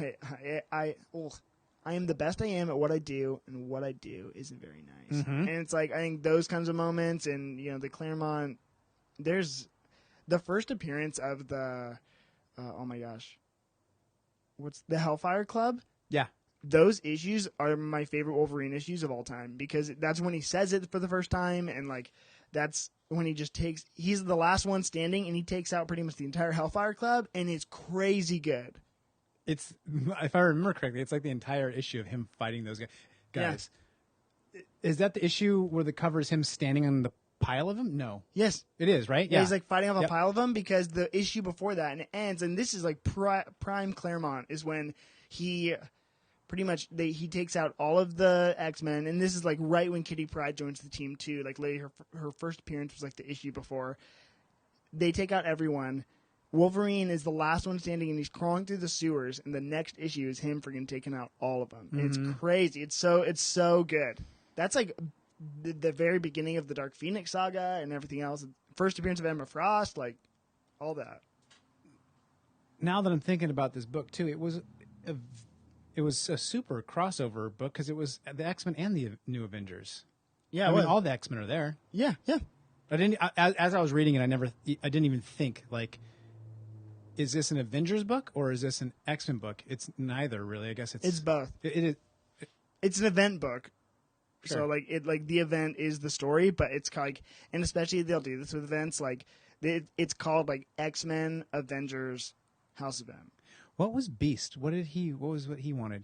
I am at what I do, and what I do isn't very nice. Mm-hmm. And it's like, I think those kinds of moments and, the Claremont, there's the first appearance of the, oh my gosh, what's the Hellfire Club? Yeah. Those issues are my favorite Wolverine issues of all time because that's when he says it for the first time, and like that's when he's the last one standing and he takes out pretty much the entire Hellfire Club, and it's crazy good. It's, if I remember correctly, it's like the entire issue of him fighting those guys. Yeah. Is that the issue where the cover is him standing on the pile of them? No. Yes. It is, right? Yeah, he's like fighting off a pile of them because the issue before that, and it ends, and this is like prime Claremont, is when he pretty much he takes out all of the X-Men, and this is like right when Kitty Pryde joins the team too. Like her first appearance was like the issue before. They take out everyone. Wolverine is the last one standing, and he's crawling through the sewers, and the next issue is him freaking taking out all of them. Mm-hmm. It's crazy. It's so good. That's like the very beginning of the Dark Phoenix saga and everything else. First appearance of Emma Frost, like all that. Now that I'm thinking about this book too, it was a super crossover book because it was the X-Men and the New Avengers. Yeah, I mean, all the X-Men are there. Yeah, yeah. I didn't. As I was reading it, I didn't even think like is this an Avengers book or is this an X-Men book? It's neither, really. I guess it's both. It's an event book. Sure. So like the event is the story, but it's like, and especially they'll do this with events like it's called like X-Men Avengers House of M. What was Beast? What was what he wanted?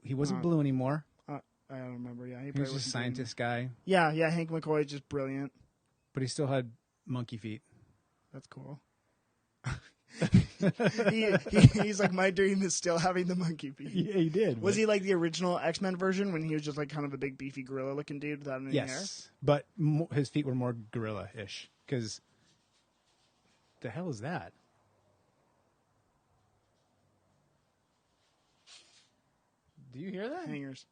He wasn't blue anymore. I don't remember. Yeah, he was just a scientist guy. Yeah. Hank McCoy is just brilliant. But he still had monkey feet. That's cool. He's like, my dream is still having the monkey feet. Yeah, he did. Was he like the original X-Men version when he was just like kind of a big beefy gorilla looking dude without any hair? Yes, but his feet were more gorilla-ish. Because the hell is that? Do you hear that? Hangers.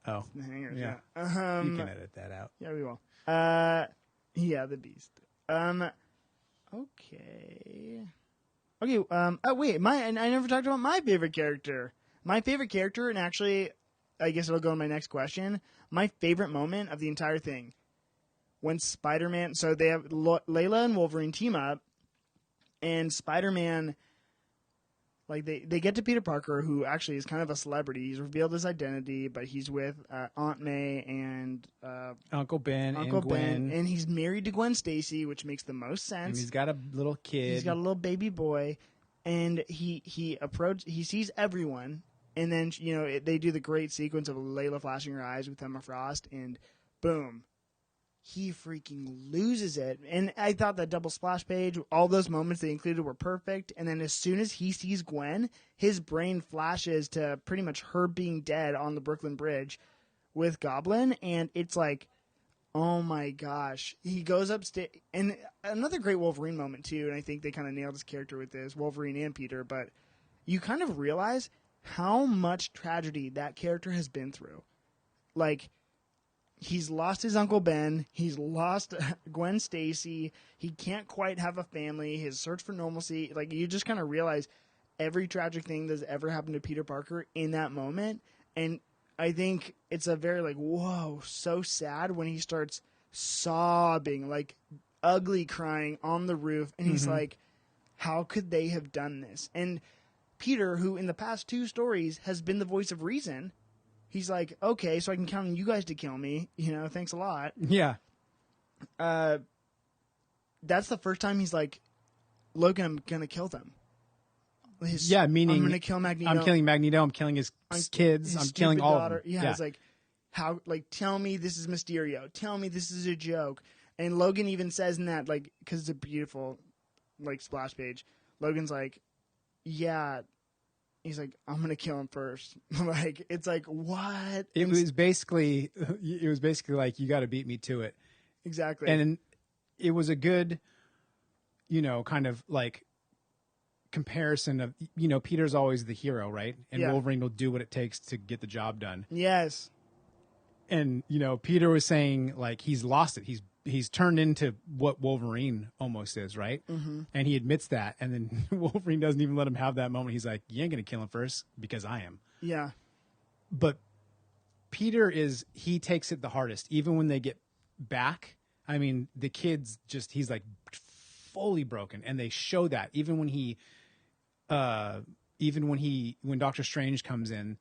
Oh. The hangers, yeah. You can edit that out. Yeah, we will. Yeah, the Beast. Okay. Oh, wait. I never talked about my favorite character. My favorite character, and actually, I guess it'll go in my next question. My favorite moment of the entire thing. When Spider-Man... So they have Layla and Wolverine team up, and Spider-Man... Like, they get to Peter Parker, who actually is kind of a celebrity. He's revealed his identity, but he's with Aunt May and... Uncle Ben and Gwen. And he's married to Gwen Stacy, which makes the most sense. And he's got a little kid. He's got a little baby boy. And he sees everyone. And then, they do the great sequence of Layla flashing her eyes with Emma Frost. And boom. He freaking loses it. And I thought that double splash page, all those moments they included were perfect. And then as soon as he sees Gwen, his brain flashes to pretty much her being dead on the Brooklyn Bridge with Goblin. And it's like, oh my gosh. He goes upstairs. And another great Wolverine moment, too. And I think they kind of nailed his character with this, Wolverine and Peter. But you kind of realize how much tragedy that character has been through. Like... He's lost his Uncle Ben. He's lost Gwen Stacy. He can't quite have a family. His search for normalcy. Like, you just kind of realize every tragic thing that's ever happened to Peter Parker in that moment. And I think it's a very, like, whoa, so sad when he starts sobbing, like, ugly crying on the roof. And he's like, how could they have done this? And Peter, who in the past 2 stories has been the voice of reason... He's like, okay, so I can count on you guys to kill me. Thanks a lot. Yeah. That's the first time he's like, Logan, I'm going to kill them. Meaning... I'm going to kill Magneto. I'm killing Magneto. I'm killing his kids. I'm killing all of them. Yeah, it's like, tell me this is Mysterio. Tell me this is a joke. And Logan even says in that, like, because it's a beautiful, like, splash page. Logan's like, yeah... He's like, I'm going to kill him first. Like, it's like, what? It was basically like, you got to beat me to it. Exactly. And it was a good, kind of like comparison of, Peter's always the hero, right? And Wolverine will do what it takes to get the job done. Yes. And, Peter was saying, like, he's lost it. He's turned into what Wolverine almost is, right? Mm-hmm. And he admits that. And then Wolverine doesn't even let him have that moment. He's like, you ain't going to kill him first because I am. Yeah. But Peter he takes it the hardest. Even when they get back, I mean, the kid's he's like fully broken. And they show that even when Doctor Strange comes in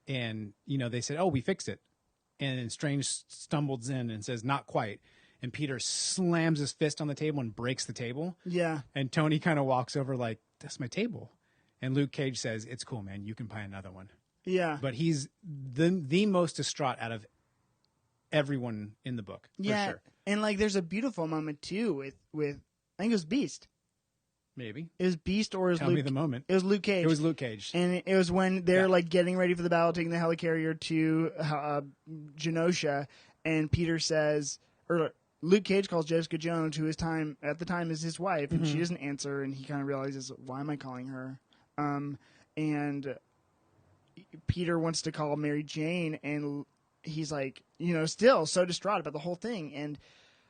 and, they said, oh, we fixed it. And then Strange stumbles in and says, not quite. And Peter slams his fist on the table and breaks the table. Yeah. And Tony kind of walks over like, that's my table. And Luke Cage says, it's cool, man. You can buy another one. Yeah. But he's the most distraught out of everyone in the book. Yeah. For sure. And like, there's a beautiful moment too with I think it was Beast. Maybe. It was Beast or Tell me the moment. It was Luke Cage. It was Luke Cage. And it was when they're like getting ready for the battle, taking the helicarrier to Genosha. And Peter says, or Luke Cage calls Jessica Jones, who at the time is his wife, and she doesn't answer, and he kind of realizes, why am I calling her? And Peter wants to call Mary Jane, and he's like, still so distraught about the whole thing. And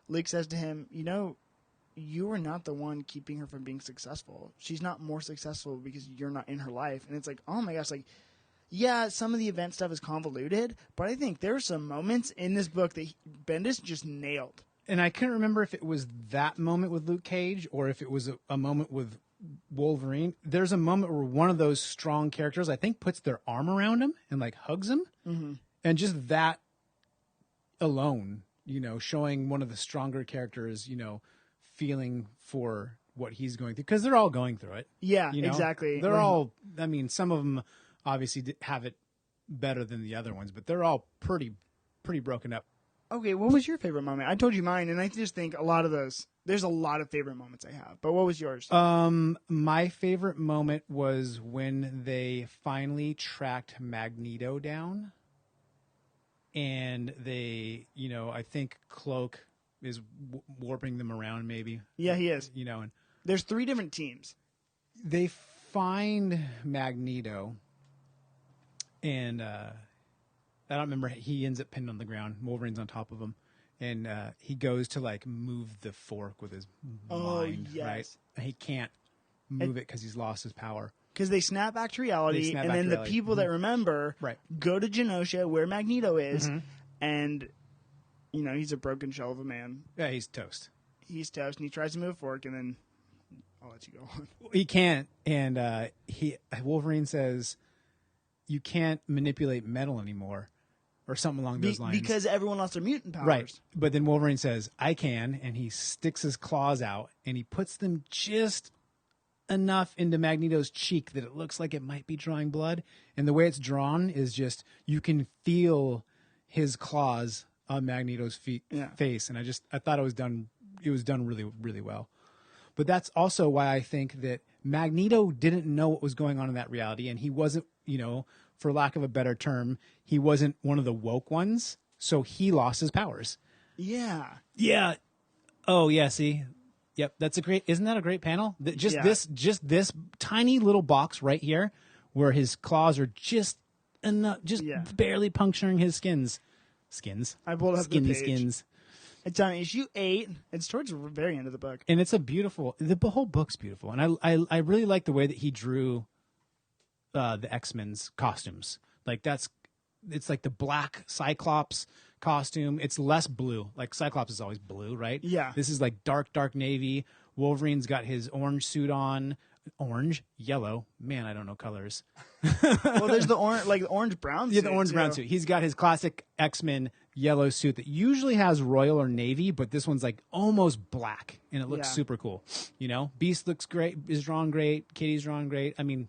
Luke says to him, you are not the one keeping her from being successful. She's not more successful because you're not in her life. And it's like, oh my gosh, like, yeah, some of the event stuff is convoluted, but I think there are some moments in this book that Bendis just nailed. and I couldn't remember if it was that moment with Luke Cage or if it was a moment with Wolverine. There's a moment where one of those strong characters, I think, puts their arm around him and like hugs him. Mm-hmm. And just that alone, you know, showing one of the stronger characters, you know, feeling for what he's going through, because they're all going through it. Yeah, you know? exactly. They're all, I mean, some of them obviously have it better than the other ones, but they're all pretty broken up. Okay, what was your favorite moment? I told you mine, and I just think a lot of those, there's a lot of favorite moments I have, but what was yours? My favorite moment was when they finally tracked Magneto down, and they, you know, I think Cloak is warping them around maybe. Yeah, he is. You know, and there's 3 different teams. They find Magneto, and I don't remember. He ends up pinned on the ground. Wolverine's on top of him, and he goes to like move the fork with his mind. Yes. Right? And he can't move it because he's lost his power. Because they snap back to reality, and then the people that remember go to Genosha, where Magneto is, and you know he's a broken shell of a man. Yeah, he's toast. He's toast, and he tries to move a fork, and then I'll let you go on. He can't, and Wolverine says, "You can't manipulate metal anymore." Or something along those lines. Because everyone lost their mutant powers. Right. But then Wolverine says, I can. And he sticks his claws out. And he puts them just enough into Magneto's cheek that it looks like it might be drawing blood. And the way it's drawn is just, you can feel his claws on Magneto's face. And I thought it was done really, really well. But that's also why I think that Magneto didn't know what was going on in that reality. And he wasn't, you know, for lack of a better term, he wasn't one of the woke ones, so he lost his powers. Yeah. Yeah. Oh, yeah, see? Yep, isn't that a great panel? Just this tiny little box right here where his claws are just enough, barely puncturing his skins. I pulled up Skinny the page. skins. It's on issue 8. It's towards the very end of the book. And it's the whole book's beautiful. And I really like the way that he drew the X-Men's costumes. Like it's like the black Cyclops costume. It's less blue. Like Cyclops is always blue, right? Yeah. This is like dark navy. Wolverine's got his orange suit on. Orange, yellow. Man, I don't know colors. Well, there's the orange brown suit. Yeah, the orange brown suit. He's got his classic X-Men yellow suit that usually has royal or navy, but this one's like almost black, and it looks super cool. You know, Beast looks great, is drawn great, Kitty's drawn great. I mean,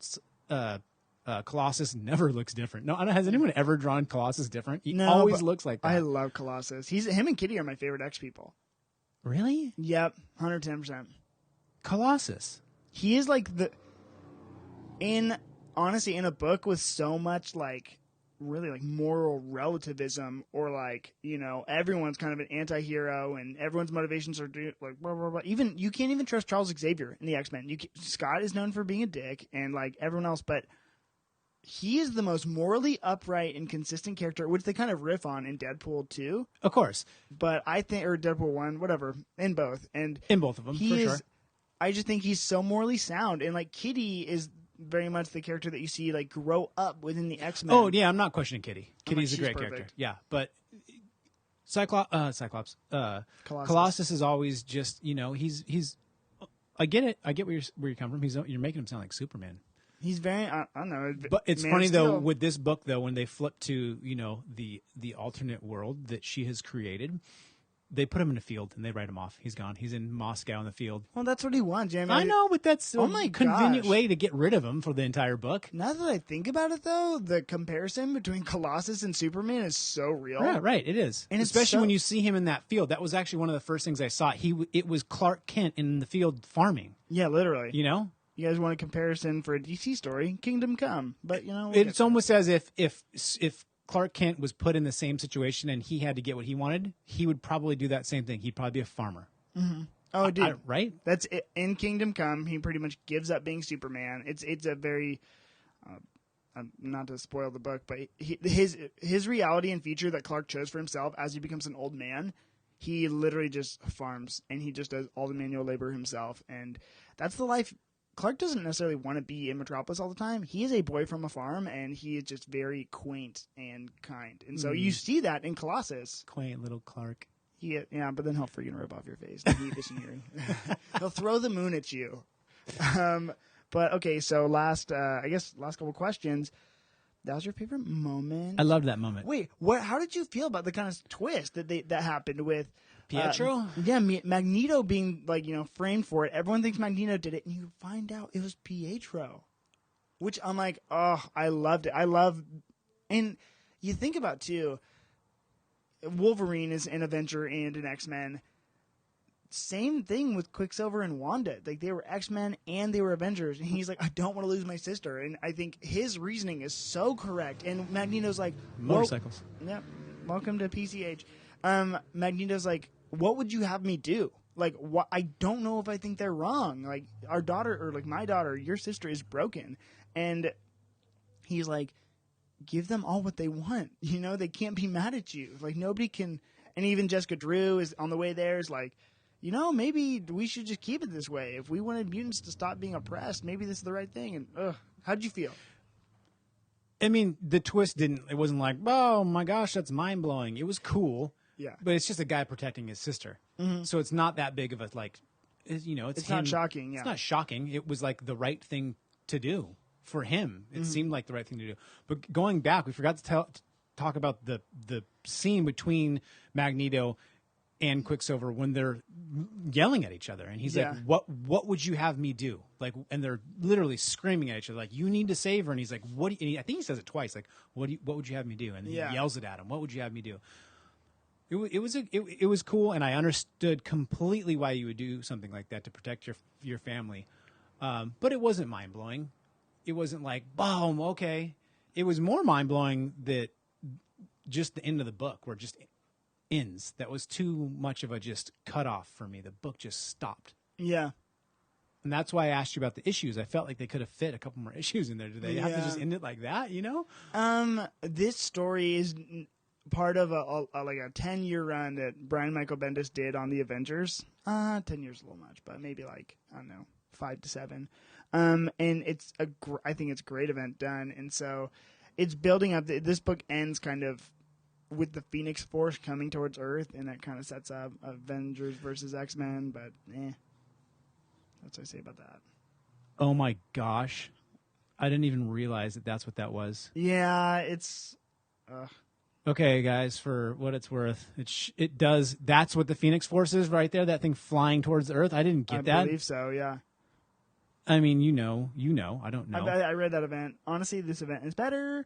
Colossus never looks different. No, has anyone ever drawn Colossus different? He always looks like that. I love Colossus. Him and Kitty are my favorite X people. Really? Yep, 110%. Colossus. He is like honestly, in a book with so much like really like moral relativism, or like, you know, everyone's kind of an anti-hero and everyone's motivations are like blah, blah, blah. Even you can't even trust Charles Xavier in the X-Men. Scott is known for being a dick, and like everyone else, but he is the most morally upright and consistent character, which they kind of riff on in Deadpool 2. Of course. But I think, or Deadpool 1, whatever, in both. And in both of them, for sure. I just think he's so morally sound. And like Kitty is very much the character that you see like grow up within the X-Men. Oh, yeah, I'm not questioning Kitty. Kitty's a great character. Yeah, but Cyclops. Colossus is always just, you know, he's I get it. I get where you come from. You're making him sound like Superman. He's very, I don't know. But it's funny, though, with this book, though, when they flip to, you know, the alternate world that she has created, they put him in a field and they write him off. He's gone. He's in Moscow in the field. Well, that's what he wants, Jamie. I know, but that's a convenient way to get rid of him for the entire book. Now that I think about it, though, the comparison between Colossus and Superman is so real. Yeah, right. It is. And especially when you see him in that field. That was actually one of the first things I saw. It was Clark Kent in the field farming. Yeah, literally. You know? You guys want a comparison for a DC story? Kingdom Come. But, you know. It's almost as if Clark Kent was put in the same situation and he had to get what he wanted, he would probably do that same thing. He'd probably be a farmer. Mm-hmm. Oh, dude. Right? That's it. In Kingdom Come, he pretty much gives up being Superman. It's a very, not to spoil the book, but his reality and future that Clark chose for himself as he becomes an old man, he literally just farms and he just does all the manual labor himself. And that's the life. Clark doesn't necessarily want to be in Metropolis all the time. He is a boy from a farm, and he is just very quaint and kind. And so you see that in Colossus. Quaint little Clark. Yeah, but then he'll freaking rip off your face. He'll throw the moon at you. But okay, so last couple questions. That was your favorite moment? I loved that moment. Wait, how did you feel about the kind of twist that happened with Pietro? Magneto being framed for it. Everyone thinks Magneto did it, and you find out it was Pietro. Which I'm like, oh, I loved it. And you think about too. Wolverine is an Avenger and an X-Men. Same thing with Quicksilver and Wanda. Like, they were X-Men and they were Avengers. And he's like, I don't want to lose my sister. And I think his reasoning is so correct. And Magneto's like... Motorcycles. Yeah. Welcome to PCH. Magneto's like, what would you have me do? Like, what? I don't know if I think they're wrong. Like, our daughter, or like my daughter, your sister is broken. And he's like, give them all what they want. They can't be mad at you. Like, nobody can... And even Jessica Drew is on the way there is like... maybe we should just keep it this way. If we wanted mutants to stop being oppressed, maybe this is the right thing. And how'd you feel? I mean, the twist it wasn't like, oh my gosh, that's mind blowing. It was cool. Yeah. But it's just a guy protecting his sister. Mm-hmm. So it's not that big of a, it's him. Not shocking. Yeah. It's not shocking. It was like the right thing to do for him. It seemed like the right thing to do. But going back, we forgot to talk about the scene between Magneto and Quicksilver when they're yelling at each other, and he's like, "What would you have me do?" Like, and they're literally screaming at each other, like, "You need to save her." And he's like, "What?" And I think he says it twice, like, "What would you have me do?" And then he yells it at him, "What would you have me do?" It was cool, and I understood completely why you would do something like that to protect your family, but it wasn't mind blowing. It wasn't like, boom, okay. It was more mind blowing that just the end of the book where just ends. That was too much of a just cut off for me. The book just stopped. Yeah. And that's why I asked you about the issues. I felt like they could have fit a couple more issues in there. Do they have to just end it like that, This story is part of a 10-year run that Brian Michael Bendis did on the Avengers. 10 years is a little much, but maybe 5 to 7. And it's I think it's a great event done. And so it's building up. This book ends kind of with the Phoenix Force coming towards Earth, and that kind of sets up Avengers versus X-Men, but that's what I say about that. Oh my gosh. I didn't even realize that that's what that was. Yeah, it's... Okay, guys, for what it's worth, it does... That's what the Phoenix Force is right there, that thing flying towards Earth? I didn't get that. I believe so, yeah. I mean, you know. I don't know. I read that event. Honestly, this event is better,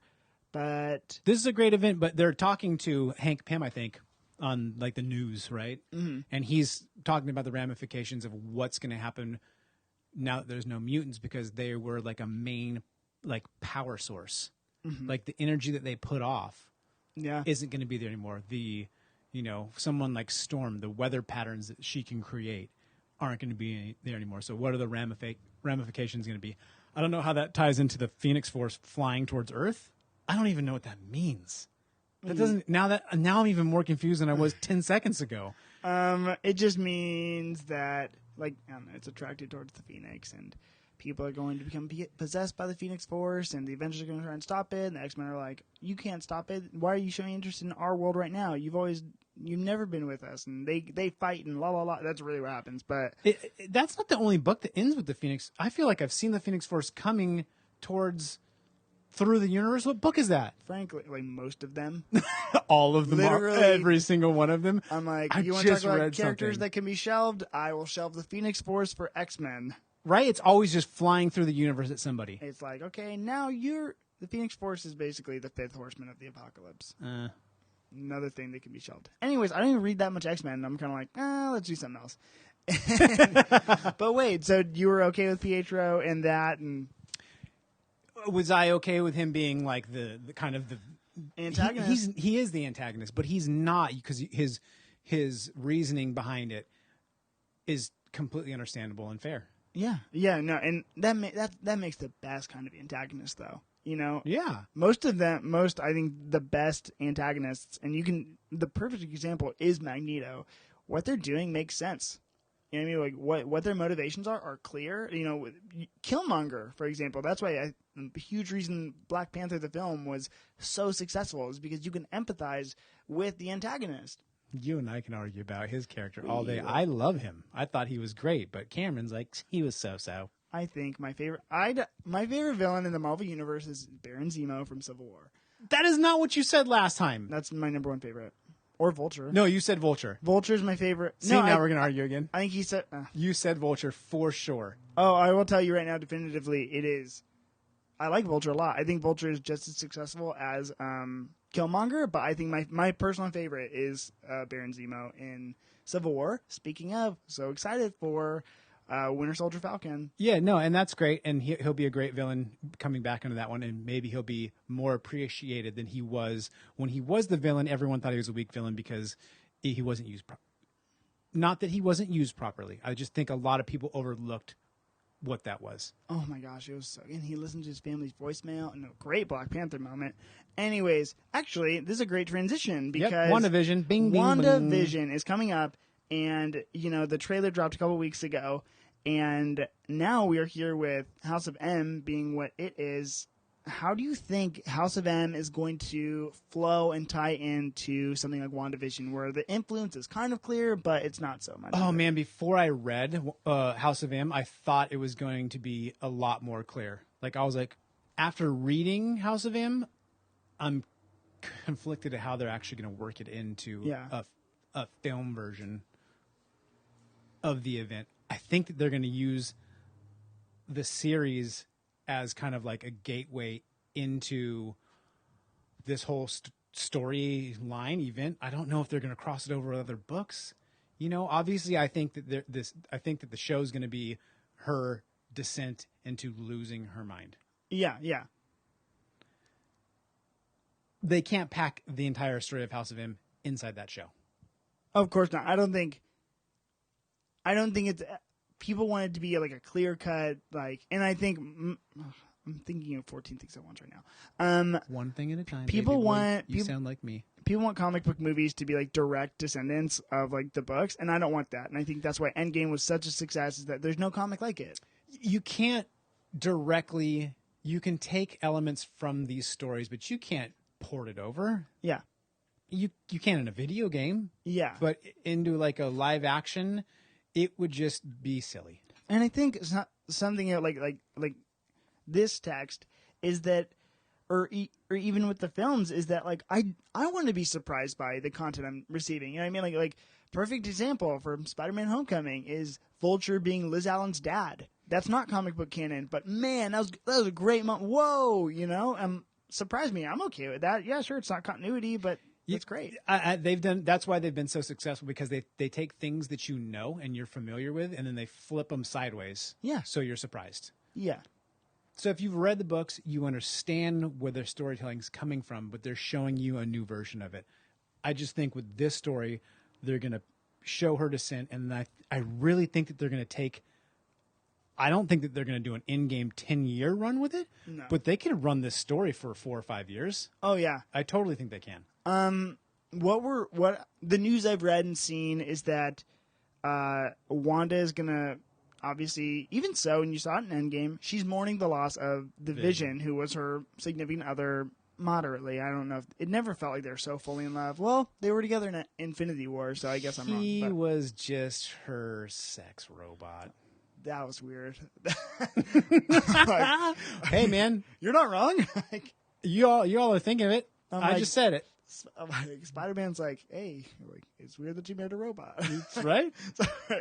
but... This is a great event, but they're talking to Hank Pym, I think, on the news, right? Mm-hmm. And he's talking about the ramifications of what's going to happen now that there's no mutants, because they were a main power source. Mm-hmm. The energy that they put off isn't going to be there anymore. The someone like Storm, the weather patterns that she can create aren't going to be there anymore. So what are the ramifications going to be? I don't know how that ties into the Phoenix Force flying towards Earth. I don't even know what that means. That doesn't now I'm even more confused than I was 10 seconds ago. It just means that I don't know, it's attracted towards the Phoenix, and people are going to become possessed by the Phoenix Force, and the Avengers are going to try and stop it, and the X-Men are like, you can't stop it. Why are you showing interest in our world right now? You've never been with us. And they fight and la la la. That's really what happens. But that's not the only book that ends with the Phoenix. I feel like I've seen the Phoenix Force coming through the universe. What book is that? Frankly, most of them. All of them. Literally. Every single one of them. I'm like, you want to talk about characters that can be shelved? I will shelve the Phoenix Force for X-Men. Right? It's always just flying through the universe at somebody. It's like, okay, now the Phoenix Force is basically the fifth horseman of the apocalypse. Another thing that can be shelved. Anyways, I don't even read that much X-Men. I'm kind of like, let's do something else. But wait, so you were okay with Pietro and that, and was I okay with him being the kind of the antagonist? He is the antagonist, but he's not, because his reasoning behind it is completely understandable and fair. Yeah, no, and that makes the best kind of antagonist, though. Yeah. Most I think the best antagonists, and the perfect example is Magneto. What they're doing makes sense. You know what I mean? What their motivations are clear. Killmonger, for example. That's why a huge reason Black Panther the film was so successful is because you can empathize with the antagonist. You and I can argue about his character all day. I love him. I thought he was great, but Cameron's like, he was so-so. I think my favorite villain in the Marvel Universe is Baron Zemo from Civil War. That is not what you said last time. That's my number one favorite. Or Vulture. No, you said Vulture. Vulture's my favorite. See, now we're going to argue again. I think he said... You said Vulture for sure. Oh, I will tell you right now definitively, it is. I like Vulture a lot. I think Vulture is just as successful as Killmonger, but I think my personal favorite is Baron Zemo in Civil War. Speaking of, so excited for Winter Soldier Falcon. Yeah, no, and that's great, and he'll be a great villain coming back into that one, and maybe he'll be more appreciated than he was when he was the villain. Everyone thought he was a weak villain because he wasn't used not that he wasn't used properly. I just think a lot of people overlooked what that was. Oh my gosh, it was so... And he listened to his family's voicemail, and a great Black Panther moment. Anyways, actually, this is a great transition because... WandaVision, bing, bing, WandaVision is coming up, and, you know, the trailer dropped a couple weeks ago, and now we are here with House of M being what it is. How do you think House of M is going to flow and tie into something like WandaVision, where the influence is kind of clear, but it's not so much? Oh, man, before I read House of M, I thought it was going to be a lot more clear. Like, I was like, after reading House of M, I'm conflicted at how they're actually going to work it into a film version of the event. I think that they're going to use the series as kind of like a gateway into this whole storyline event. I don't know if they're going to cross it over with other books. You know, obviously, I think that I think that the show is going to be her descent into losing her mind. Yeah, yeah. They can't pack the entire story of House of M inside that show. Of course not. I don't think it's... People want it to be like a clear cut, like, and I think I'm thinking of 14 things at once right now. One thing at a time. People want you sound like me. People want comic book movies to be like direct descendants of like the books, and I don't want that. And I think that's why Endgame was such a success, is that there's no comic like it. You can't directly. You can take elements from these stories, but you can't port it over. Yeah. You can in a video game. Yeah. But into like a live action, it would just be silly. And I think it's not something like this text is that, or even with the films, is that like I want to be surprised by the content I'm receiving. You know what I mean? Like perfect example from Spider-Man: Homecoming is Vulture being Liz Allen's dad. That's not comic book canon, but man, that was a great moment. Whoa, you know, surprised me. I'm okay with that. Yeah, sure, it's not continuity, but it's great. That's why they've been so successful, because they take things that you know and you're familiar with, and then they flip them sideways. Yeah. So you're surprised. Yeah. So if you've read the books, you understand where their storytelling's coming from, but they're showing you a new version of it. I just think with this story, they're going to show her descent, and I really think that they're going to take... I don't think that they're going to do an in-game 10-year run with it, but they can run this story for 4 or 5 years. Oh, yeah. I totally think they can. What the news I've read and seen is that Wanda is gonna, obviously, even so, and you saw it in Endgame, she's mourning the loss of the Vision, who was her significant other moderately. I don't know if it never felt like they were so fully in love. Well, they were together in Infinity War, so I guess I'm wrong. He was just her sex robot. That was weird. Like, hey man, you're not wrong. Like, you all are thinking of it. I just said it. Spider-Man's like, hey, like, it's weird that you married a robot. That's right.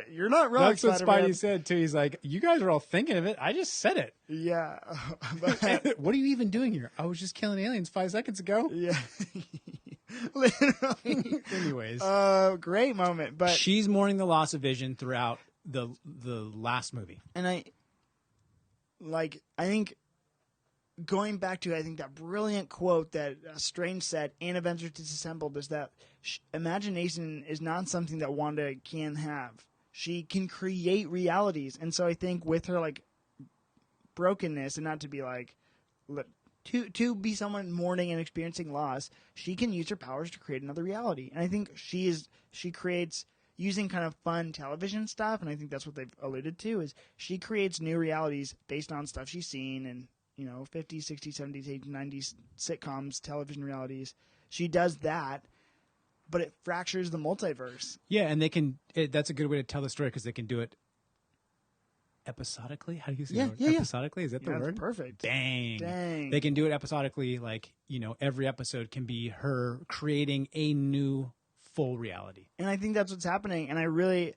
You're not wrong. That's what Spider-Man. Spidey said too. He's like, you guys are all thinking of it. I just said it. Yeah. What are you even doing here? I was just killing aliens 5 seconds ago. Yeah. Literally. Anyways. Great moment. But she's mourning the loss of Vision throughout the last movie. And I think going back to, I think, that brilliant quote that Strange said in Avengers Disassembled is that imagination is not something that Wanda can have. She can create realities. And so I think with her, like, brokenness, and not to be like, to be someone mourning and experiencing loss, she can use her powers to create another reality. And I think she creates, using kind of fun television stuff, and I think that's what they've alluded to, is she creates new realities based on stuff she's seen and, you know, 50s, 60s, 70s, 80s, 90s sitcoms, television realities. She does that, but it fractures the multiverse. Yeah, and that's a good way to tell the story because they can do it episodically. How do you say that? Episodically? Is that the word? Perfect. Dang. They can do it episodically, like, every episode can be her creating a new full reality. And I think that's what's happening. And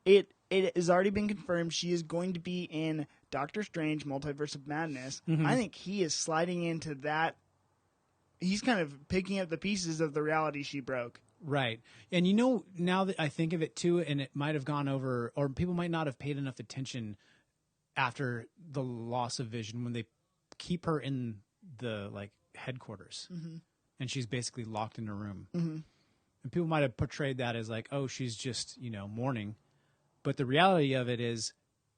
it has already been confirmed she is going to be in Doctor Strange Multiverse of Madness. Mm-hmm. I think he is sliding into that. He's kind of picking up the pieces of the reality she broke. Right. And now that I think of it too, and it might have gone over, or people might not have paid enough attention after the loss of Vision when they keep her in the headquarters, mm-hmm. and she's basically locked in a room. Mm-hmm. And people might have portrayed that as like, oh, she's just, mourning. But the reality of it is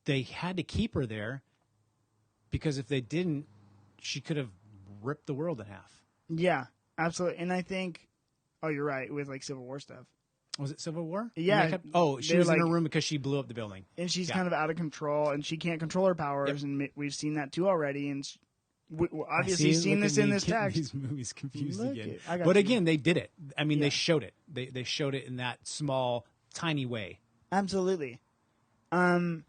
they had to keep her there because if they didn't, she could have ripped the world in half. Yeah, absolutely. And I think, oh, you're right, with Civil War stuff. Was it Civil War? Yeah. She was in her room because she blew up the building. And she's kind of out of control, and she can't control her powers, and we've seen that too already. And obviously seen this in this text. These movies confused again. But again, they did it. I mean, they showed it. They showed it in that small, tiny way. Absolutely. And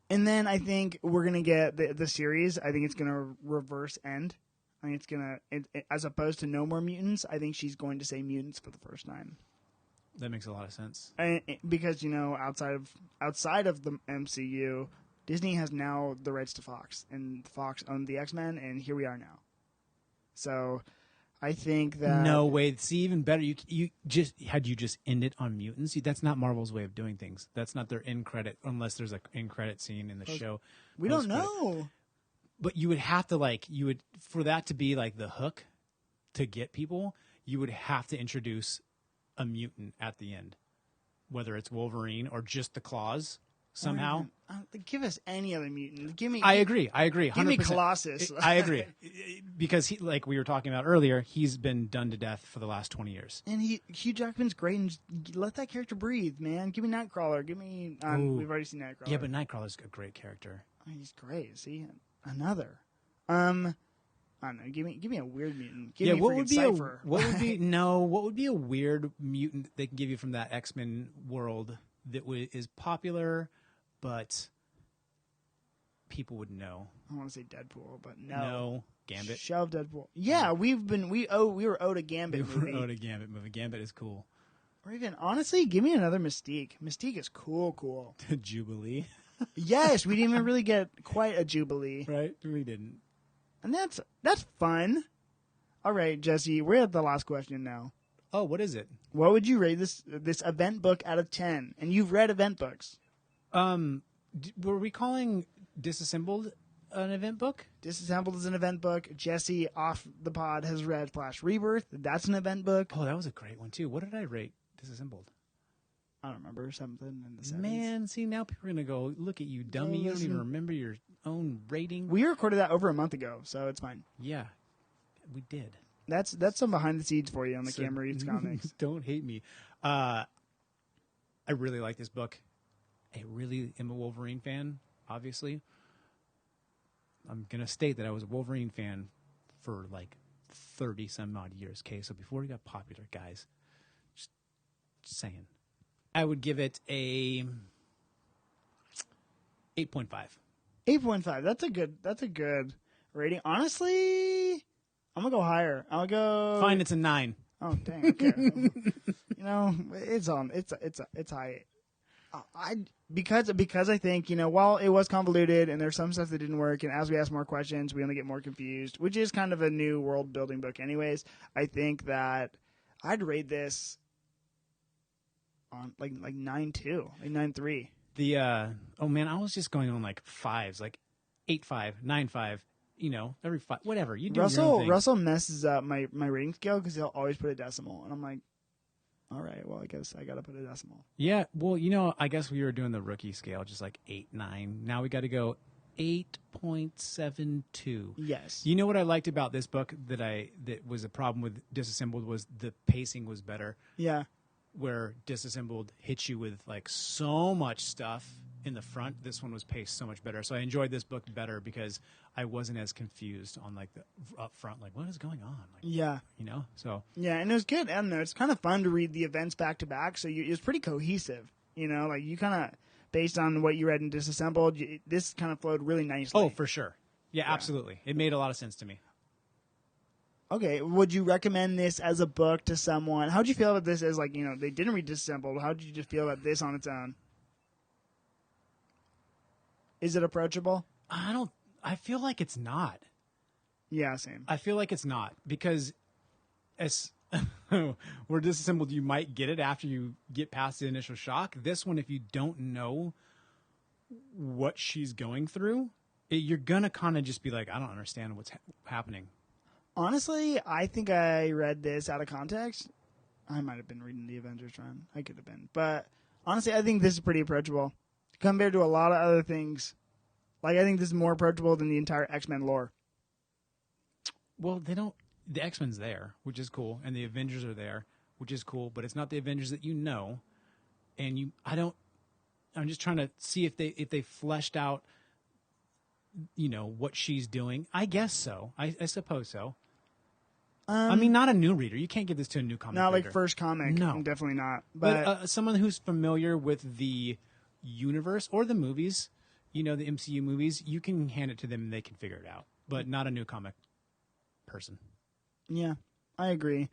then I think we're going to get the series. I think it's going to reverse end. I think it's going to, as opposed to no more mutants, I think she's going to say mutants for the first time. That makes a lot of sense. Because, outside of the MCU, Disney has now the rights to Fox, and Fox owned the X-Men, and here we are now. So I think that... No way. See, even better, you just end it on mutants? That's not Marvel's way of doing things. That's not their end credit, unless there's an end credit scene in the show. We don't know. But you would have to, for that to be the hook to get people, you would have to introduce a mutant at the end, whether it's Wolverine or just the claws somehow. Give us any other mutant. I agree. 100%. Give me Colossus. I agree, because he, like we were talking about earlier, he's been done to death for the last 20 years. And Hugh Jackman's great, and let that character breathe, man. Give me Nightcrawler. Give me. We've already seen Nightcrawler. Yeah, but Nightcrawler's a great character. He's great. See, another. I don't know. Give me a weird mutant. Give me what would be Cypher. What would be a weird mutant they can give you from that X-Men world that is popular, but people would know? I want to say Deadpool, but no. No, Gambit. Shove Deadpool. Yeah, we were owed a Gambit movie. We were owed a Gambit movie. Gambit is cool. Or even honestly, give me another Mystique. Mystique is cool. Jubilee. Yes, we didn't even really get quite a Jubilee. Right, we didn't. And that's fun. All right, Jesse, we're at the last question now. Oh, what is it? What would you rate this event book out of 10? And you've read event books. Were we calling Disassembled an event book? Disassembled is an event book. Jesse, off the pod, has read Flash Rebirth. That's an event book. Oh, that was a great one, too. What did I rate Disassembled? I don't remember, something in the 70s. Man, see, now people are going to go, look at you, dummy. You don't even remember your own rating. We recorded that over a month ago, so it's fine. Yeah, we did. That's some behind the scenes for you on the Camera Reads Comics. Don't hate me. I really like this book. I really am a Wolverine fan, obviously. I'm going to state that I was a Wolverine fan for 30 some odd years. Okay, so before he got popular, guys, just saying. I would give it a 8.5. 8.5. That's a good rating. Honestly, I'm gonna go higher. I'll go. Fine, it's a 9. Oh dang. Okay. It's high. Because I think while it was convoluted and there's some stuff that didn't work, and as we ask more questions, we only get more confused, which is kind of a new world building book, anyways. I think that I'd rate this on like 9.2, like 9.3. Oh man, I was just going on 5s, 8.5, 9.5. Every 5, whatever. You do your own thing. Russell messes up my rating scale because he'll always put a decimal, and I'm like, all right, well, I guess I gotta put a decimal. Yeah, well, I guess we were doing the rookie scale, just 8, 9. Now we got to go 8.72. Yes. You know what I liked about this book that was a problem with Disassembled was the pacing was better. Yeah. Where Disassembled hits you with so much stuff in the front, this one was paced so much better. So I enjoyed this book better because I wasn't as confused on like the up front, like what is going on? Like, Yeah. you know. So Yeah, and it was good. And it's kind of fun to read the events back to back. So it was pretty cohesive. You know, like you kind of based on what you read in Disassembled, this kind of flowed really nicely. oh, for sure. Yeah, absolutely. It made a lot of sense to me. Okay, would you recommend this as a book to someone? How'd you feel about this as, like, you know, they didn't read Disassembled? How'd you just feel about this on its own? Is it approachable? I feel like it's not. Yeah, same. I feel like it's not because as we're Disassembled, you might get it after you get past the initial shock. This one, if you don't know what she's going through, you're going to kind of just be like, I don't understand what's happening. Honestly, I think I read this out of context. I might have been reading the Avengers run. I could have been. But honestly, I think this is pretty approachable compared to a lot of other things. Like, I think this is more approachable than the entire X-Men lore. Well, the X-Men's there, which is cool, and the Avengers are there, which is cool, but it's not the Avengers that you know. And I'm just trying to see if they fleshed out, you know, what she's doing. I guess so. I suppose so. I mean, not a new reader. You can't give this to a new comic Not reader. like first comic. No. Definitely not. But someone who's familiar with the universe or the movies, you know, the MCU movies, you can hand it to them and they can figure it out. But not a new comic person. Yeah, I agree.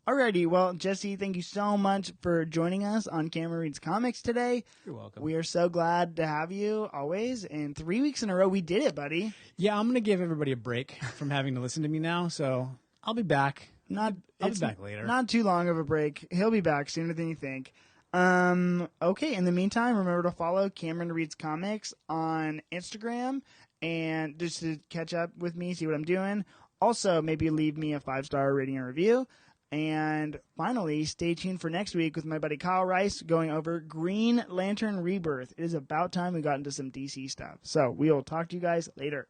Alrighty, well, Jesse, thank you so much for joining us on Cameron Reads Comics today. You're welcome. We are so glad to have you always. And 3 weeks in a row, we did it, buddy. Yeah, I'm going to give everybody a break from having to listen to me now, so I'll be back. I'll be back later. Not too long of a break. He'll be back sooner than you think. Okay, in the meantime, remember to follow Cameron Reads Comics on Instagram and just to catch up with me, see what I'm doing. Also, maybe leave me a 5-star rating and review. And finally, stay tuned for next week with my buddy Kyle Rice going over Green Lantern Rebirth. It is about time we got into some DC stuff. So we will talk to you guys later.